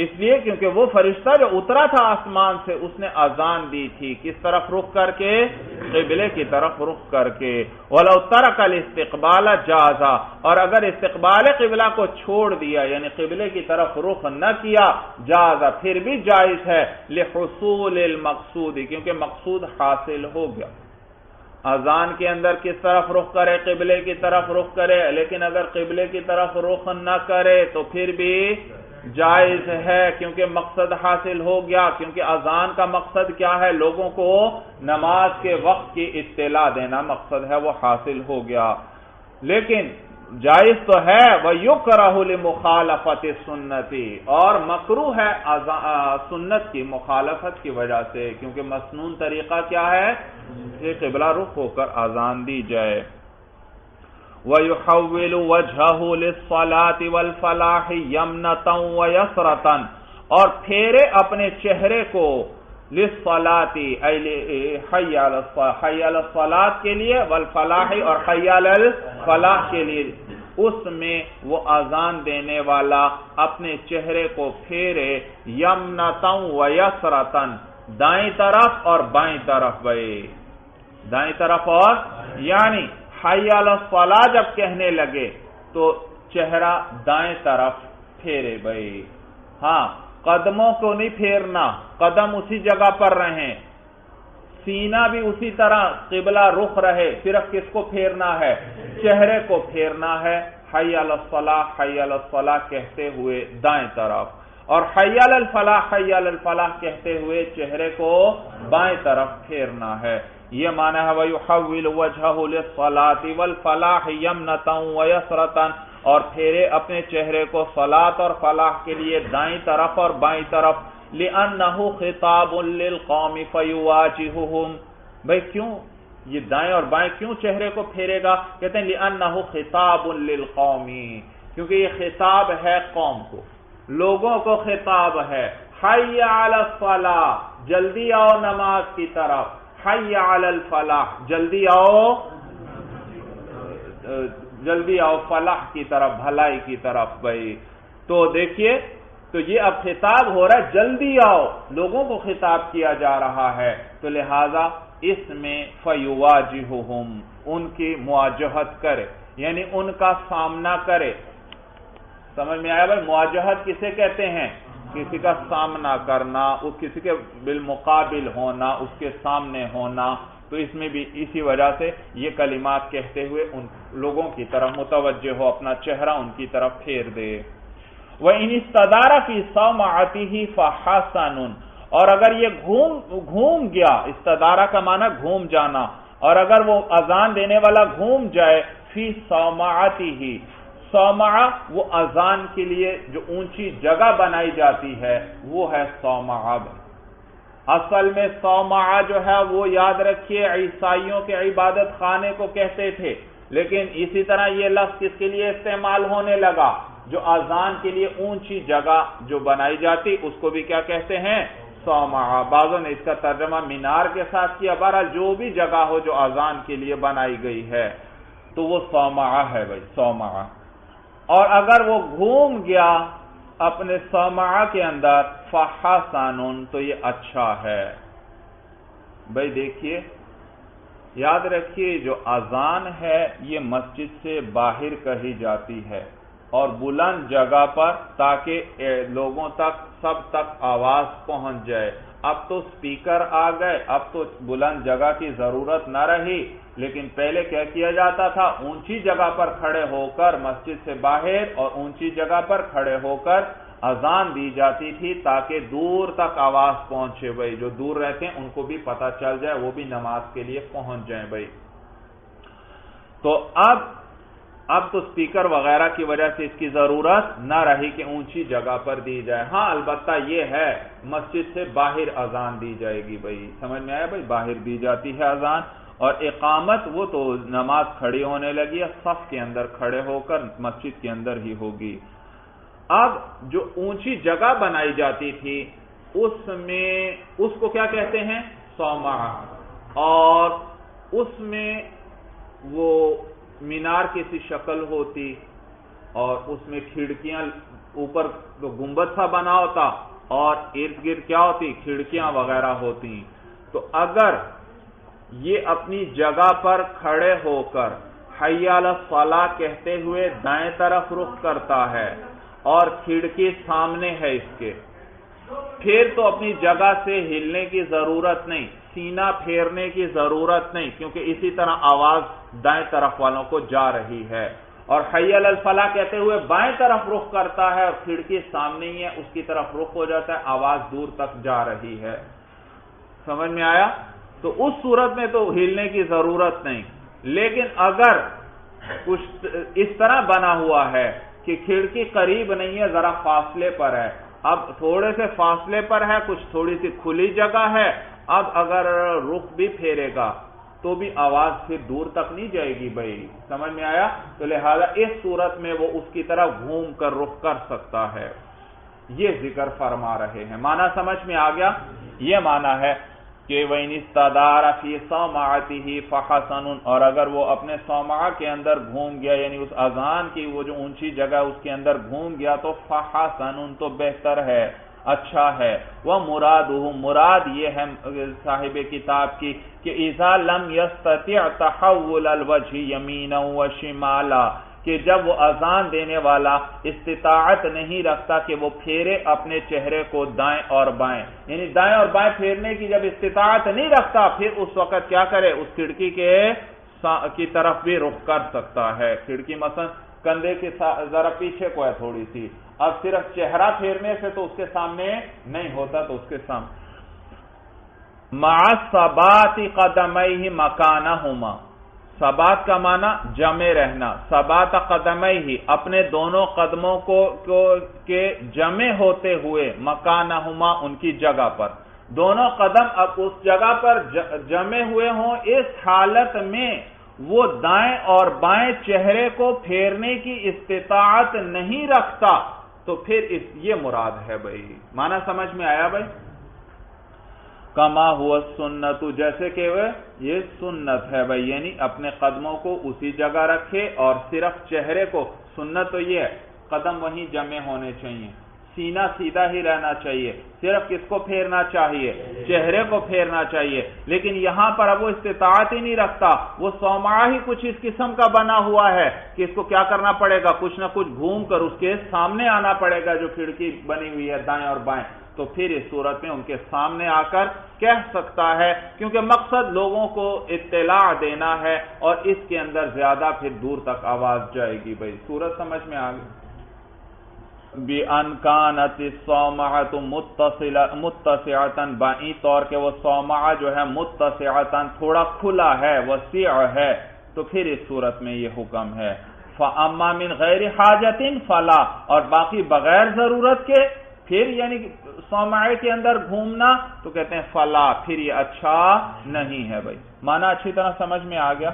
اس لیے کیونکہ وہ فرشتہ جو اترا تھا آسمان سے اس نے اذان دی تھی، کس طرف رخ کر کے؟ قبلے کی طرف رخ کر کے۔ وَلَوْ تَرَكَ الْاِسْتِقْبَالَ جَازَ اور اگر استقبال قبلہ کو چھوڑ دیا یعنی قبلے کی طرف رخ نہ کیا، جاز پھر بھی جائز ہے، لِحُصُولِ الْمَقْصُودِ کیونکہ مقصود حاصل ہو گیا۔ اذان کے اندر کس طرف رخ کرے؟ قبلے کی طرف رخ کرے، لیکن اگر قبلے کی طرف رخ نہ کرے تو پھر بھی جائز ہے کیونکہ مقصد حاصل ہو گیا، کیونکہ اذان کا مقصد کیا ہے؟ لوگوں کو نماز کے وقت کی اطلاع دینا مقصد ہے، وہ حاصل ہو گیا۔ لیکن جائز تو ہے وَيُكْرَهُ لِمُخَالَفَةِ السُنَّةِ اور مکروہ ہے سنت کی مخالفت کی وجہ سے، کیونکہ مسنون طریقہ کیا ہے کہ قبلہ رخ ہو کر اذان دی جائے۔ وَيُحَوِّلُ وَجْهَهُ لِلصَّلَاةِ وَالْفَلَاحِ يَمْنَةً وَيَسْرَةً اور پھیرے اپنے چہرے کو لِلصَّلَاةِ حَيَّ عَلَى الصَّلَاةِ کے لیے، وَالْفَلَاحِ اور حَيَّ عَلَى الْفَلَاحِ کے لیے، اس میں وہ اذان دینے والا اپنے چہرے کو پھیرے یمنۃ ویسرۃ دائیں طرف اور بائیں طرف بھائی، دائیں طرف اور یعنی حی علی الصلاۃ جب کہنے لگے تو چہرہ دائیں طرف پھیرے بھائی، ہاں قدموں کو نہیں پھیرنا، قدم اسی جگہ پر رہیں، سینہ بھی اسی طرح قبلہ رخ رہے، صرف کس کو پھیرنا ہے؟ چہرے کو پھیرنا ہے، حی علی الصلاۃ حی علی الصلاۃ کہتے ہوئے دائیں طرف، اور حی علی الفلاح حی علی الفلاح کہتے ہوئے چہرے کو بائیں طرف پھیرنا ہے۔ یہ معنی ہے وَيُحَوِّلُ وَجْهَهُ لِلصَّلَاةِ وَالْفَلَاحِ يَمْنَةً وَيَسْرَةً اور پھیرے اپنے چہرے کو صلاۃ اور فلاح کے لیے دائیں طرف اور بائیں طرف، لِأَنَّهُ خِطَابٌ لِلْقَوْمِ فَيُوَاجِهُهُمْ بھئی کیوں یہ دائیں اور بائیں کیوں چہرے کو پھیرے گا؟ کہتے ہیں لِأَنَّهُ خِطَابٌ لِلْقَوْمِ کیونکہ یہ خطاب ہے قوم کو، لوگوں کو خطاب ہے، حی علی الصلاۃ جلدی آؤ نماز کی طرف، حی علی الفلاح جلدی آؤ فلاح کی طرف، بھلائی کی طرف بھائی۔ تو دیکھیے تو یہ اب خطاب ہو رہا ہے جلدی آؤ، لوگوں کو خطاب کیا جا رہا ہے، تو لہذا اس میں فیواجہہم ان کی مواجہت کرے یعنی ان کا سامنا کرے۔ سمجھ میں آیا بھائی؟ مواجہت کسے کہتے ہیں؟ کسی کا سامنا کرنا، کسی کے بالمقابل ہونا، اس کے سامنے ہونا، تو اس میں بھی اسی وجہ سے یہ کلمات کہتے ہوئے ان لوگوں کی طرف متوجہ ہو، اپنا چہرہ ان کی طرف پھیر دے۔ وَإِنِ اسْتَدَارَ فِي صَوْمَعَتِهِ فَحَسَنٌ اور اگر یہ گھوم گیا، استدارہ کا معنی گھوم جانا، اور اگر وہ اذان دینے والا گھوم جائے فی صومعتہ، صومعہ وہ اذان کے لیے جو اونچی جگہ بنائی جاتی ہے وہ ہے صومعہ۔ اصل میں صومعہ جو ہے وہ یاد رکھیے عیسائیوں کے عبادت خانے کو کہتے تھے، لیکن اسی طرح یہ لفظ کس کے لیے استعمال ہونے لگا؟ جو اذان کے لیے اونچی جگہ جو بنائی جاتی اس کو بھی کیا کہتے ہیں؟ صومعہ۔ بعضوں نے اس کا ترجمہ مینار کے ساتھ کیا، بہرحال جو بھی جگہ ہو جو اذان کے لیے بنائی گئی ہے تو وہ صومعہ ہے بھائی، صومعہ۔ اور اگر وہ گھوم گیا اپنے صومعہ کے اندر فحسن تو یہ اچھا ہے۔ بھائی دیکھیے یاد رکھیے جو اذان ہے یہ مسجد سے باہر کہی جاتی ہے اور بلند جگہ پر، تاکہ لوگوں تک سب تک آواز پہنچ جائے۔ اب تو سپیکر آ گئے، اب تو بلند جگہ کی ضرورت نہ رہی، لیکن پہلے کیا کیا جاتا تھا، اونچی جگہ پر کھڑے ہو کر مسجد سے باہر اور اونچی جگہ پر کھڑے ہو کر اذان دی جاتی تھی، تاکہ دور تک آواز پہنچے بھائی، جو دور رہتے ہیں ان کو بھی پتہ چل جائے، وہ بھی نماز کے لیے پہنچ جائیں بھائی۔ تو اب تو سپیکر وغیرہ کی وجہ سے اس کی ضرورت نہ رہی کہ اونچی جگہ پر دی جائے۔ ہاں البتہ یہ ہے مسجد سے باہر اذان دی جائے گی بھائی، سمجھ میں آیا بھائی، باہر دی جاتی ہے اذان، اور اقامت وہ تو نماز کھڑی ہونے لگی ہے، صف کے اندر کھڑے ہو کر مسجد کے اندر ہی ہوگی۔ اب جو اونچی جگہ بنائی جاتی تھی اس کو کیا کہتے ہیں، صومعہ، اور اس میں وہ مینار کی سی شکل ہوتی اور اس میں کھڑکیاں، اوپر گنبد سا بنا ہوتا اور ارد گرد کیا ہوتی، کھڑکیاں وغیرہ ہوتی۔ تو اگر یہ اپنی جگہ پر کھڑے ہو کر حی علی الصلاۃ کہتے ہوئے دائیں طرف رخ کرتا ہے اور کھڑکی سامنے ہے اس کے، پھر تو اپنی جگہ سے ہلنے کی ضرورت نہیں، سینہ پھیرنے کی ضرورت نہیں، کیونکہ اسی طرح آواز دائیں طرف والوں کو جا رہی ہے۔ اور حی علی الفلاح کہتے ہوئے بائیں طرف رخ کرتا ہے اور کھڑکی سامنے ہی ہے، اس کی طرف رخ ہو جاتا ہے، آواز دور تک جا رہی ہے۔ سمجھ میں آیا؟ تو اس صورت میں تو ہلنے کی ضرورت نہیں، لیکن اگر کچھ اس طرح بنا ہوا ہے کہ کھڑکی قریب نہیں ہے، ذرا فاصلے پر ہے، اب تھوڑے سے فاصلے پر ہے، کچھ تھوڑی سی کھلی جگہ ہے، اب اگر رخ بھی پھیرے گا تو بھی آواز پھر دور تک نہیں جائے گی بھائی، سمجھ میں آیا؟ تو لہذا اس صورت میں وہ اس کی طرف گھوم کر رخ کر سکتا ہے، یہ ذکر فرما رہے ہیں۔ معنی سمجھ میں آ گیا؟ یہ معنی ہے کہ وَإِنِ اسْتَدَارَ فِي صَوْمَعَتِهِ فَحَسَنٌ، اور اگر وہ اپنے صومعہ کے اندر گھوم گیا، یعنی اس اذان کی وہ جو اونچی جگہ اس کے اندر گھوم گیا، تو فَحَسَنٌ تو بہتر ہے، اچھا ہے۔ وَمُرَادُهُ، مراد یہ ہے صاحب کتاب کی کہ اِذَا لَمْ يَسْتَطِعْ تَحَوُّلَ الْوَجْهِ يَمِينًا وَشِمَالًا، کہ جب وہ اذان دینے والا استطاعت نہیں رکھتا کہ وہ پھیرے اپنے چہرے کو دائیں اور بائیں، یعنی دائیں اور بائیں پھیرنے کی جب استطاعت نہیں رکھتا، پھر اس وقت کیا کرے، اس کھڑکی کی طرف بھی رخ کر سکتا ہے۔ کھڑکی مثلا کندھے کے ذرا پیچھے کو ہے تھوڑی سی، اب صرف چہرہ پھیرنے سے تو اس کے سامنے نہیں ہوتا، تو اس کے سامنے مع ثبات قدمیہ مکانہما، ثبات کا معنی جمے رہنا، ثبات قدمیہ اپنے دونوں قدموں کے جمے ہوتے ہوئے، مکانہما ان کی جگہ پر، دونوں قدم اب اس جگہ پر جمے ہوئے ہوں، اس حالت میں وہ دائیں اور بائیں چہرے کو پھیرنے کی استطاعت نہیں رکھتا، تو پھر یہ مراد ہے بھائی۔ معنی سمجھ میں آیا بھائی؟ کما ہوا سنت، جیسے کہ یہ سنت ہے بھائی، یعنی اپنے قدموں کو اسی جگہ رکھے اور صرف چہرے کو، سنت تو یہ ہے قدم وہیں جمع ہونے چاہیے، سینہ سیدھا ہی رہنا چاہیے، صرف کس کو پھیرنا چاہیے، چہرے کو پھیرنا چاہیے، لیکن یہاں پر اب وہ استطاعت ہی نہیں رکھتا، وہ صومعہ ہی کچھ اس قسم کا بنا ہوا ہے کہ اس کو کیا کرنا پڑے گا، کچھ نہ کچھ گھوم کر اس کے سامنے آنا پڑے گا جو کھڑکی بنی ہوئی ہے دائیں اور بائیں، تو پھر اس صورت میں ان کے سامنے آ کر کہہ سکتا ہے، کیونکہ مقصد لوگوں کو اطلاع دینا ہے اور اس کے اندر زیادہ پھر دور تک آواز جائے گی بھائی۔ صورت سمجھ میں آ گئی؟ بِأَنْ كَانَتِ الصَّوْمَعَةُ مُتَّسِعَةً، بائیں طور کے وہ صومعہ جو ہے متسعۃ تھوڑا کھلا ہے، وسیع ہے، تو پھر اس صورت میں یہ حکم ہے۔ فَأَمَّا مِنْ غَيْرِ حَاجَةٍ فَلَا، اور باقی بغیر ضرورت کے پھر یعنی صومعے کے اندر گھومنا، تو کہتے ہیں فلا، پھر یہ اچھا نہیں ہے بھائی۔ معنی اچھی طرح سمجھ میں آ گیا؟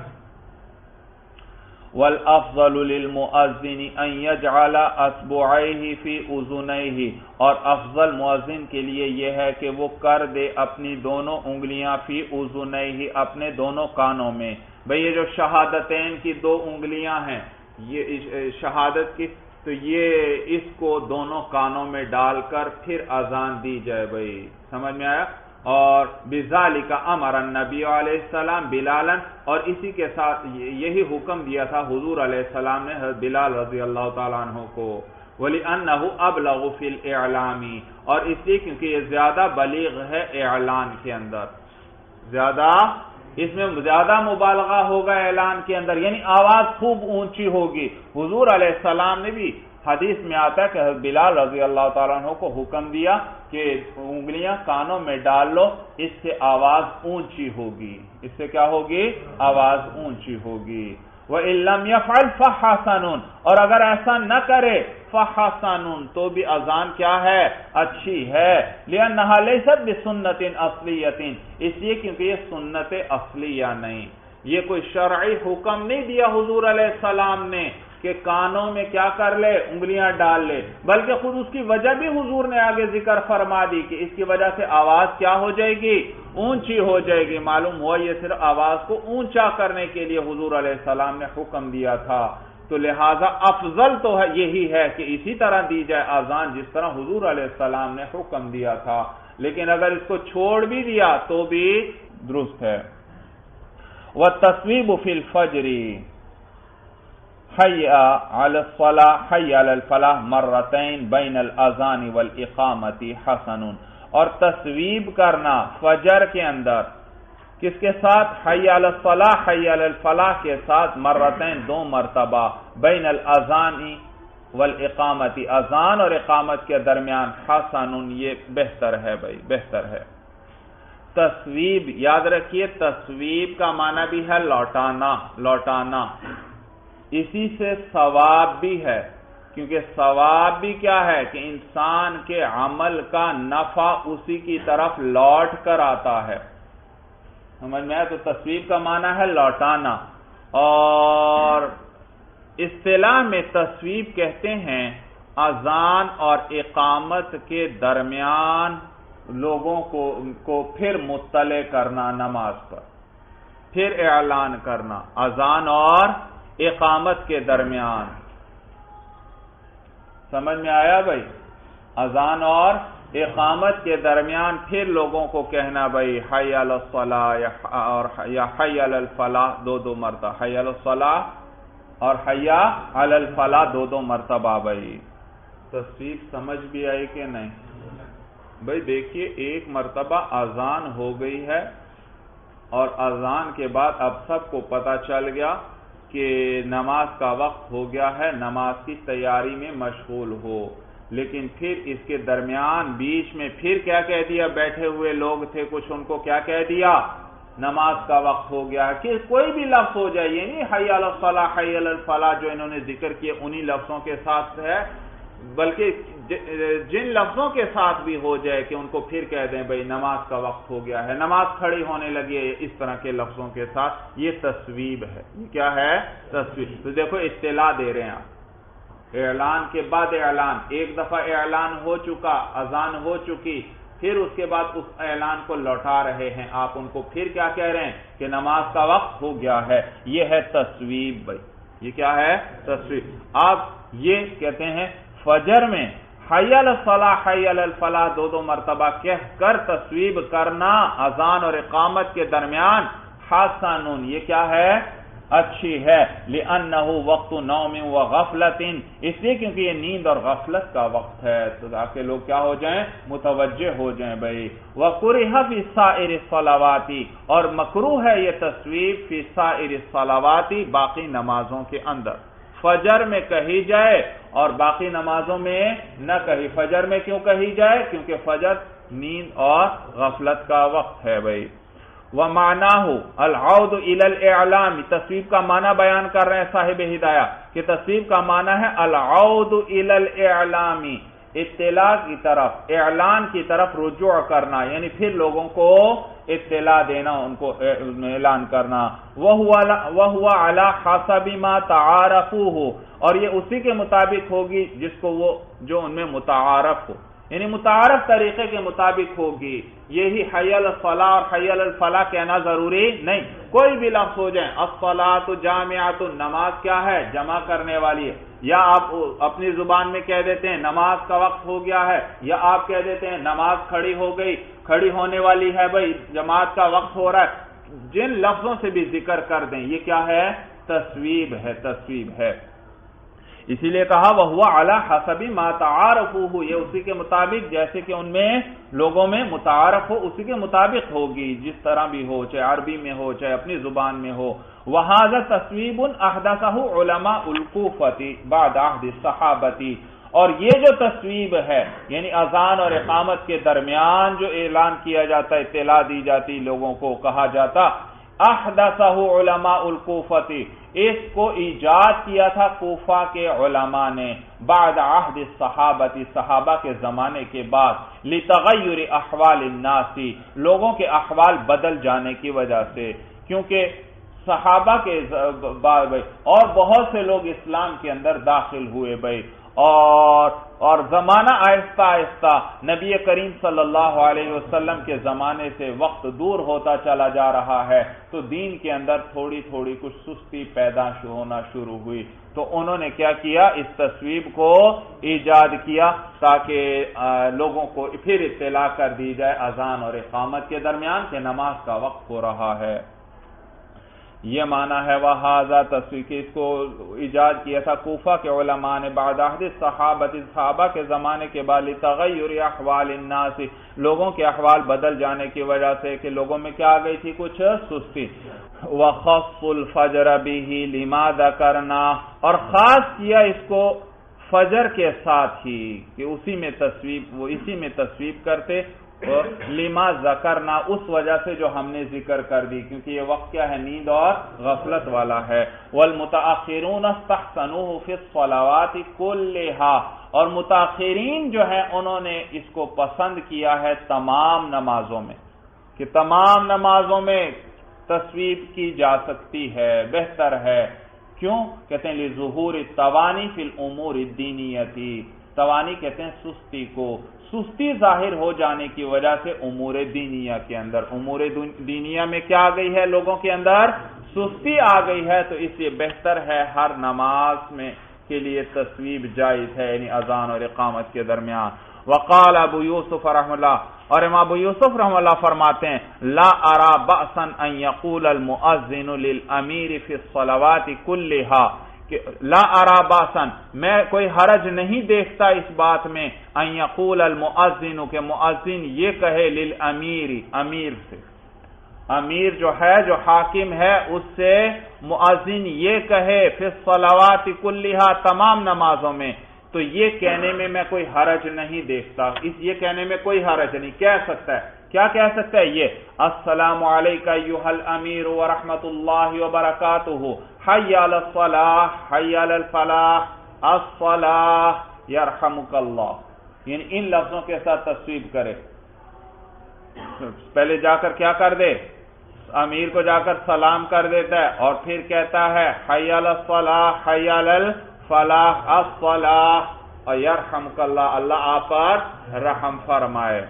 والافضل للمؤذن ان يجعل اصبعيه في اذنيه، اور افضل مؤذن کے لیے یہ ہے کہ وہ کر دے اپنی دونوں انگلیاں فی اذنيه، اپنے دونوں کانوں میں۔ بھئی یہ جو شہادتین کی دو انگلیاں ہیں، یہ شہادت کی، تو یہ اس کو دونوں کانوں میں ڈال کر پھر اذان دی جائے بھائی، سمجھ میں آیا؟ اور بذالک امر النبی علیہ السلام بلالا، اور اسی کے ساتھ یہی حکم دیا تھا حضور علیہ السلام نے حضرت بلال رضی اللہ تعالیٰ عنہ کو، وَلِأَنَّهُ أَبْلَغُ فِي الْإِعْلَامِ، اور اس لیے کیونکہ یہ زیادہ بلیغ ہے اعلان کے اندر، اس میں زیادہ مبالغہ ہوگا اعلان کے اندر، یعنی آواز خوب اونچی ہوگی۔ حضور علیہ السلام نے بھی حدیث میں آتا ہے کہ حضرت بلال رضی اللہ تعالیٰ عنہ کو حکم دیا کہ انگلیاں کانوں میں ڈال لو، اس سے آواز اونچی ہوگی، اس سے کیا ہوگی؟ آواز اونچی ہوگی۔ وَإِن لَّمْ يَفْعَلْ فَحَسَنٌ، اور اگر ایسا نہ کرے فَحَسَنٌ، تو بھی اذان کیا ہے؟ اچھی ہے، لِأَنَّهَا لَيْسَتْ بِسُنَّةٍ أَصْلِيَّةٍ، اس لیے کیونکہ یہ سنت اصلیہ نہیں، یہ کوئی شرعی حکم نہیں دیا حضور علیہ السلام نے کہ کانوں میں کیا کر لے؟ انگلیاں ڈال لے، بلکہ خود اس کی وجہ بھی حضور نے آگے ذکر فرما دی کہ اس کی وجہ سے آواز کیا ہو جائے گی؟ اونچی ہو جائے گی۔ معلوم ہوا یہ صرف آواز کو اونچا کرنے کے لیے حضور علیہ السلام نے حکم دیا تھا، تو لہٰذا افضل تو ہے یہی ہے کہ اسی طرح دی جائے اذان جس طرح حضور علیہ السلام نے حکم دیا تھا، لیکن اگر اس کو چھوڑ بھی دیا تو بھی درست ہے۔ وَالتَّصْوِيبُ فِي الْفَجْرِ حَيَّ عَلَى الصَّلَاةِ حَيَّ عَلَى الْفَلَاحِ مَرَّتَيْن بَيْنَ الْأَذَانِ وَالْإِقَامَةِ حَسَنٌ، اور تصویب کرنا فجر کے اندر کس کے ساتھ؟ حی علی الصلاح، حی علی الفلاح کے ساتھ، مرتين، 2 مرتبہ، بین الاذان والاقامت، اذان اور اقامت کے درمیان، حسن، یہ بہتر ہے بھائی، بہتر ہے۔ تصویب یاد رکھیے، تصویب کا معنی بھی ہے لوٹانا، لوٹانا، اسی سے ثواب بھی ہے، کیونکہ ثواب بھی کیا ہے کہ انسان کے عمل کا نفع اسی کی طرف لوٹ کر آتا ہے، سمجھ میں آیا؟ تو تصویب کا معنی ہے لوٹانا، اور اصطلاح میں تصویب کہتے ہیں اذان اور اقامت کے درمیان لوگوں کو پھر مطلع کرنا نماز پر، پھر اعلان کرنا اذان اور اقامت کے درمیان، سمجھ میں آیا بھائی؟ اذان اور اقامت کے درمیان پھر لوگوں کو کہنا بھائی حی علی الصلاح یا حی علی الفلاح، 2 مرتبہ، حی علی الصلاح اور حی علی الفلاح 2 مرتبہ بھائی۔ تصویب سمجھ بھی آئی کہ نہیں بھائی؟ دیکھیے، ایک مرتبہ اذان ہو گئی ہے، اور اذان کے بعد اب سب کو پتہ چل گیا کہ نماز کا وقت ہو گیا ہے، نماز کی تیاری میں مشغول ہو، لیکن پھر اس کے درمیان بیچ میں پھر کیا کہہ دیا؟ بیٹھے ہوئے لوگ تھے کچھ، ان کو کیا کہہ دیا؟ نماز کا وقت ہو گیا ہے، کہ کوئی بھی لفظ ہو جائے، یہ نہیں حی علی الصلاح، حی علی الفلاح جو انہوں نے ذکر کیے انہی لفظوں کے ساتھ ہے، بلکہ جن لفظوں کے ساتھ بھی ہو جائے کہ ان کو پھر کہہ دیں بھئی نماز کا وقت ہو گیا ہے، نماز کھڑی ہونے لگی ہے، اس طرح کے لفظوں کے ساتھ، یہ تصویب ہے۔ یہ کیا ہے؟ تصویب۔ تو دیکھو اطلاع دے رہے ہیں آپ، اعلان کے بعد اعلان، ایک دفعہ اعلان ہو چکا، اذان ہو چکی، پھر اس کے بعد اس اعلان کو لوٹا رہے ہیں آپ ان کو، پھر کیا کہہ رہے ہیں کہ نماز کا وقت ہو گیا ہے، یہ ہے تصویب بھائی، یہ کیا ہے؟ تصویب۔ آپ یہ کہتے ہیں فجر میں حی علی الصلاح، حی علی الفلاح 2 مرتبہ کہہ کر تصویب کرنا اذان اور اقامت کے درمیان، حسن، یہ کیا ہے؟ اچھی ہے، لِأَنَّهُ وَقْتُ نَوْمٍ وَغَفْلَةٍ، اس لیے کیونکہ یہ نیند اور غفلت کا وقت ہے، تو تاکہ لوگ کیا ہو جائیں؟ متوجہ ہو جائیں بھائی۔ وَقُرِهَ فِي سَائِرِ الصَّلَوَاتِ، اور مکروہ ہے یہ تصویب فی سائر الصلوات، باقی نمازوں کے اندر، فجر میں کہی جائے اور باقی نمازوں میں نہ کہی۔ فجر میں کیوں کہی جائے؟ کیونکہ فجر نیند اور غفلت کا وقت ہے بھائی۔ وَمَعْنَاهُ الْعَوْدُ إِلَى الْإِعْلَامِ، تصویب کا معنی بیان کر رہے ہیں صاحب ہدایہ کہ تصویب کا معنی ہے الْعَوْدُ إِلَى الْإِعْلَامِ، اطلاع کی طرف، اعلان کی طرف رجوع کرنا، یعنی پھر لوگوں کو اطلاع دینا، ان کو اعلان کرنا۔ وَهُوَ عَلَى حَسَبِ مَا تَعَارَفُوهُ، اور یہ اسی کے مطابق ہوگی جس کو وہ جو ان میں متعارف ہو، یعنی متعارف طریقے کے مطابق ہوگی. یہی حی علی الصلاۃ اور حی علی الفلاح کہنا ضروری نہیں. کوئی بھی لفظ ہو جائیں، الصلاۃ جامعۃ، نماز کیا ہے؟ جمع کرنے والی ہے. یا آپ اپنی زبان میں کہہ دیتے ہیں نماز کا وقت ہو گیا ہے، یا آپ کہہ دیتے ہیں نماز کھڑی ہو گئی، کھڑی ہونے والی ہے، بھائی جماعت کا وقت ہو رہا ہے. جن لفظوں سے بھی ذکر کر دیں یہ کیا ہے؟ تصویب ہے، تصویب ہے. اسی لیے کہا وَهُوَ عَلَى حَسَبِ مَا تَعَارَفُوهُ، یہ اسی کے مطابق جیسے کہ ان میں لوگوں میں متعارف ہو اسی کے مطابق ہوگی، جس طرح بھی ہو، چاہے عربی میں ہو چاہے اپنی زبان میں ہو. وَهَذَا تَصْوِيبٌ أَحْدَثَهُ عُلَمَاءُ الْكُوفَةِ بَعْدَ عَهْدِ الصَّحَابَةِ. اور یہ جو تصویب ہے یعنی اذان اور اقامت کے درمیان جو اعلان کیا جاتا، اطلاع دی جاتی لوگوں کو، کہا جاتا احدثہ علماء الکوفہ، اس کو ایجاد کیا تھا کوفہ کے علماء نے، بعد عہد الصحابہ، صحابہ کے زمانے کے بعد، لتغیر احوال الناس، لوگوں کے احوال بدل جانے کی وجہ سے. کیونکہ صحابہ کے بعد اور بہت سے لوگ اسلام کے اندر داخل ہوئے بھائی، اور زمانہ آہستہ آہستہ نبی کریم صلی اللہ علیہ وسلم کے زمانے سے وقت دور ہوتا چلا جا رہا ہے، تو دین کے اندر تھوڑی تھوڑی کچھ سستی پیدا ہونا شروع ہوئی. تو انہوں نے کیا کیا؟ اس تصویب کو ایجاد کیا تاکہ لوگوں کو پھر اطلاع کر دی جائے اذان اور اقامت کے درمیان کہ نماز کا وقت ہو رہا ہے. یہ معنی ہے وَهَذَا تصویب، کہ اس کو ایجاد کیا تھا کوفہ کے علماء نے بعد عہد صحابہ، صحابہ کے زمانے کے بعد، لتغیر احوال الناس، لوگوں کے احوال بدل جانے کی وجہ سے کہ لوگوں میں کیا آ گئی تھی؟ کچھ سستی. وَخَصُّ الْفَجْرَ بِهِ لِمَا ذَكَرْنَا، اور خاص کیا اس کو فجر کے ساتھ ہی کہ اسی میں تصویب کرتے، لما ذکرنا، اس وجہ سے جو ہم نے ذکر کر دی، کیونکہ یہ وقت کیا ہے؟ نیند اور غفلت والا ہے. والمتاخرون استحسنوه في الصلوات كلها، اور متاخرین جو ہیں انہوں نے اس کو پسند کیا ہے تمام نمازوں میں، کہ تمام نمازوں میں تصویب کی جا سکتی ہے، بہتر ہے. کیوں؟ کہتے ہیں لظہور التوانی فی الامور الدینیہ، توانی کہتے ہیں سستی کو، سستی ظاہر ہو جانے کی وجہ سے امور دینیہ کے اندر، امور دینیہ میں کیا آ گئی ہے؟ لوگوں کے اندر سستی آ گئی ہے، تو اس لیے بہتر ہے ہر نماز میں کے لیے تصویب جائز ہے، یعنی اذان اور اقامت کے درمیان. وقال ابو یوسف رحمہ اللہ، اور امام ابو یوسف رحمہ اللہ فرماتے ہیں لا ارى بأسا ان يقول المؤذن للامیر فی الصلوات کلها، لا ارى باسن، میں کوئی حرج نہیں دیکھتا اس بات میں، ان یقول المؤذن، کہ مؤذن یہ کہے للامیر، امیر سے، امیر جو ہے جو حاکم ہے اس سے مؤذن یہ کہے فی الصلوات کلها، تمام نمازوں میں، تو یہ کہنے میں کوئی حرج نہیں دیکھتا، یہ کہنے میں کوئی حرج نہیں. کہہ سکتا ہے، کیا کہہ سکتا ہے؟ یہ السلام علیکہ ایھا الامیر ورحمۃ اللہ وبرکاتہ، حی علی الصلاح، حی علی الفلاح، الصلاح یرحمک اللہ، یعنی ان لفظوں کے ساتھ تصویب کرے. پہلے جا کر کیا کر دے؟ امیر کو جا کر سلام کر دیتا ہے، اور پھر کہتا ہے حی علی الصلاح، حی علی الفلاح، الصلاح یرحمک اللہ، اللہ آپ پر رحم فرمائے.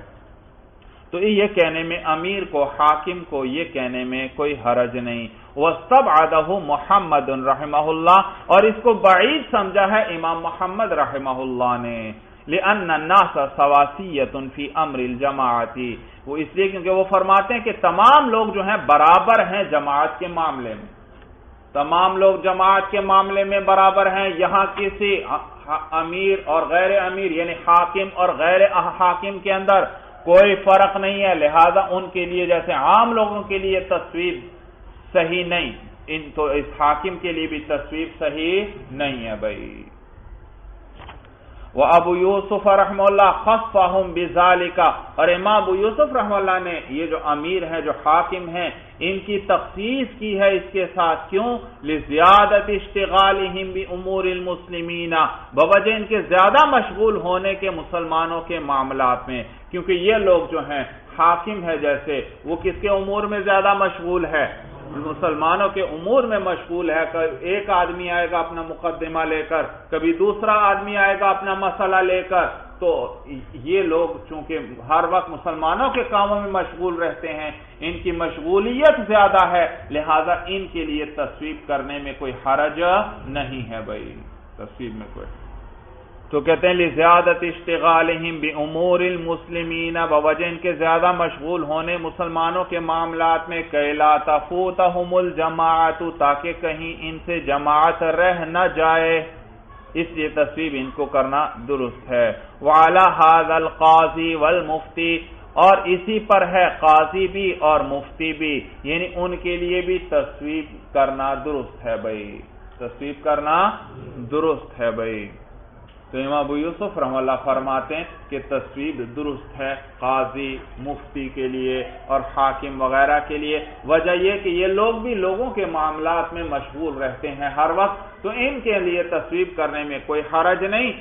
تو یہ کہنے میں امیر کو، حاکم کو یہ کہنے میں کوئی حرج نہیں. واستبعدہ محمد رحمہ اللہ، اور اس کو بعید سمجھا ہے امام محمد رحمہ اللہ نے، لأن الناس سواسیۃ فی امر الجماعت، وہ اس لیے کیونکہ وہ فرماتے ہیں کہ تمام لوگ جو ہیں برابر ہیں جماعت کے معاملے میں، تمام لوگ جماعت کے معاملے میں برابر ہیں. یہاں کسی امیر اور غیر امیر یعنی حاکم اور غیر حاکم کے اندر کوئی فرق نہیں ہے، لہذا ان کے لیے جیسے عام لوگوں کے لیے تصویب صحیح نہیں، تو اس حاکم کے لیے بھی تصویب صحیح نہیں ہے بھائی. وابو یوسف رحمہ اللہ خصهم بذالک، اور امام ابو یوسف رحمہ اللہ نے یہ جو امیر ہیں جو حاکم ہیں ان کی تخصیص کی ہے اس کے ساتھ. کیوں؟ لزیادت اشتغالہم بامور المسلمین، بوجہ ان کے زیادہ مشغول ہونے کے مسلمانوں کے معاملات میں، کیونکہ یہ لوگ جو ہیں حاکم ہے جیسے وہ کس کے امور میں زیادہ مشغول ہے؟ مسلمانوں کے امور میں مشغول ہے. ایک آدمی آئے گا اپنا مقدمہ لے کر، کبھی دوسرا آدمی آئے گا اپنا مسئلہ لے کر، تو یہ لوگ چونکہ ہر وقت مسلمانوں کے کاموں میں مشغول رہتے ہیں، ان کی مشغولیت زیادہ ہے، لہذا ان کے لیے تصویب کرنے میں کوئی حرج نہیں ہے بھائی، تصویب میں کوئی۔ تو کہتے ہیں لزیادت اشتغالہم بامور المسلمین، بوجہ ان کے زیادہ مشغول ہونے مسلمانوں کے معاملات میں، کہ لا تفوتہم الجماعت، تاکہ کہیں ان سے جماعت رہ نہ جائے، اس لیے تصویب ان کو کرنا درست ہے۔ وعلی ھذا القاضی والمفتی، اور اسی پر ہے قاضی بھی اور مفتی بھی، یعنی ان کے لیے بھی تصویب کرنا درست ہے بھائی، تصویب کرنا درست ہے بھائی۔ تو امام ابو یوسف رحمہ اللہ فرماتے ہیں کہ تصویب درست ہے قاضی، مفتی کے لیے اور حاکم وغیرہ کے لیے، وجہ یہ کہ یہ لوگ بھی لوگوں کے معاملات میں مشغول رہتے ہیں ہر وقت، تو ان کے لیے تصویب کرنے میں کوئی حرج نہیں،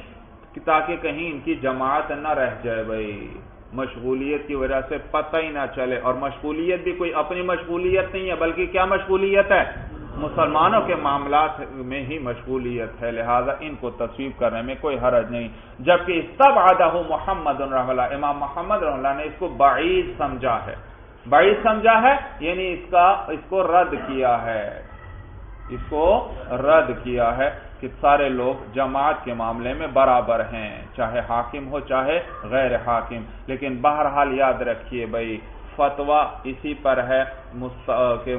تاکہ کہیں ان کی جماعت نہ رہ جائے بھائی، مشغولیت کی وجہ سے پتہ ہی نہ چلے، اور مشغولیت بھی کوئی اپنی مشغولیت نہیں ہے، بلکہ کیا مشغولیت ہے؟ مسلمانوں کے معاملات میں ہی مشغولیت ہے، لہذا ان کو تصویب کرنے میں کوئی حرج نہیں۔ جبکہ استبعدہ محمد رحمہ اللہ، امام محمد رحمہ اللہ نے اس کو بعید سمجھا ہے، بعید سمجھا ہے یعنی اس کو رد کیا ہے، اس کو رد کیا ہے کہ سارے لوگ جماعت کے معاملے میں برابر ہیں، چاہے حاکم ہو چاہے غیر حاکم۔ لیکن بہرحال یاد رکھیے بھائی، فتویٰ اسی پر ہے کہ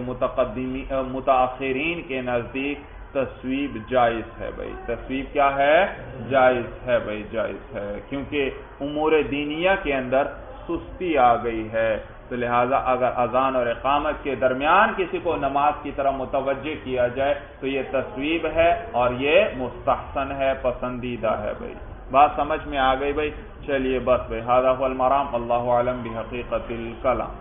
متاخرین کے نزدیک تصویب جائز ہے بھائی، تصویب کیا ہے؟ جائز ہے بھائی، جائز ہے، کیونکہ امور دینیہ کے اندر سستی آ گئی ہے، تو لہٰذا اگر اذان اور اقامت کے درمیان کسی کو نماز کی طرف متوجہ کیا جائے تو یہ تصویب ہے اور یہ مستحسن ہے، پسندیدہ ہے بھائی۔ بات سمجھ میں آ گئی بھائی؟ چلیے بس بھائی، ھذا ھو المرام، اللہ اعلم بحقیقت الکلام۔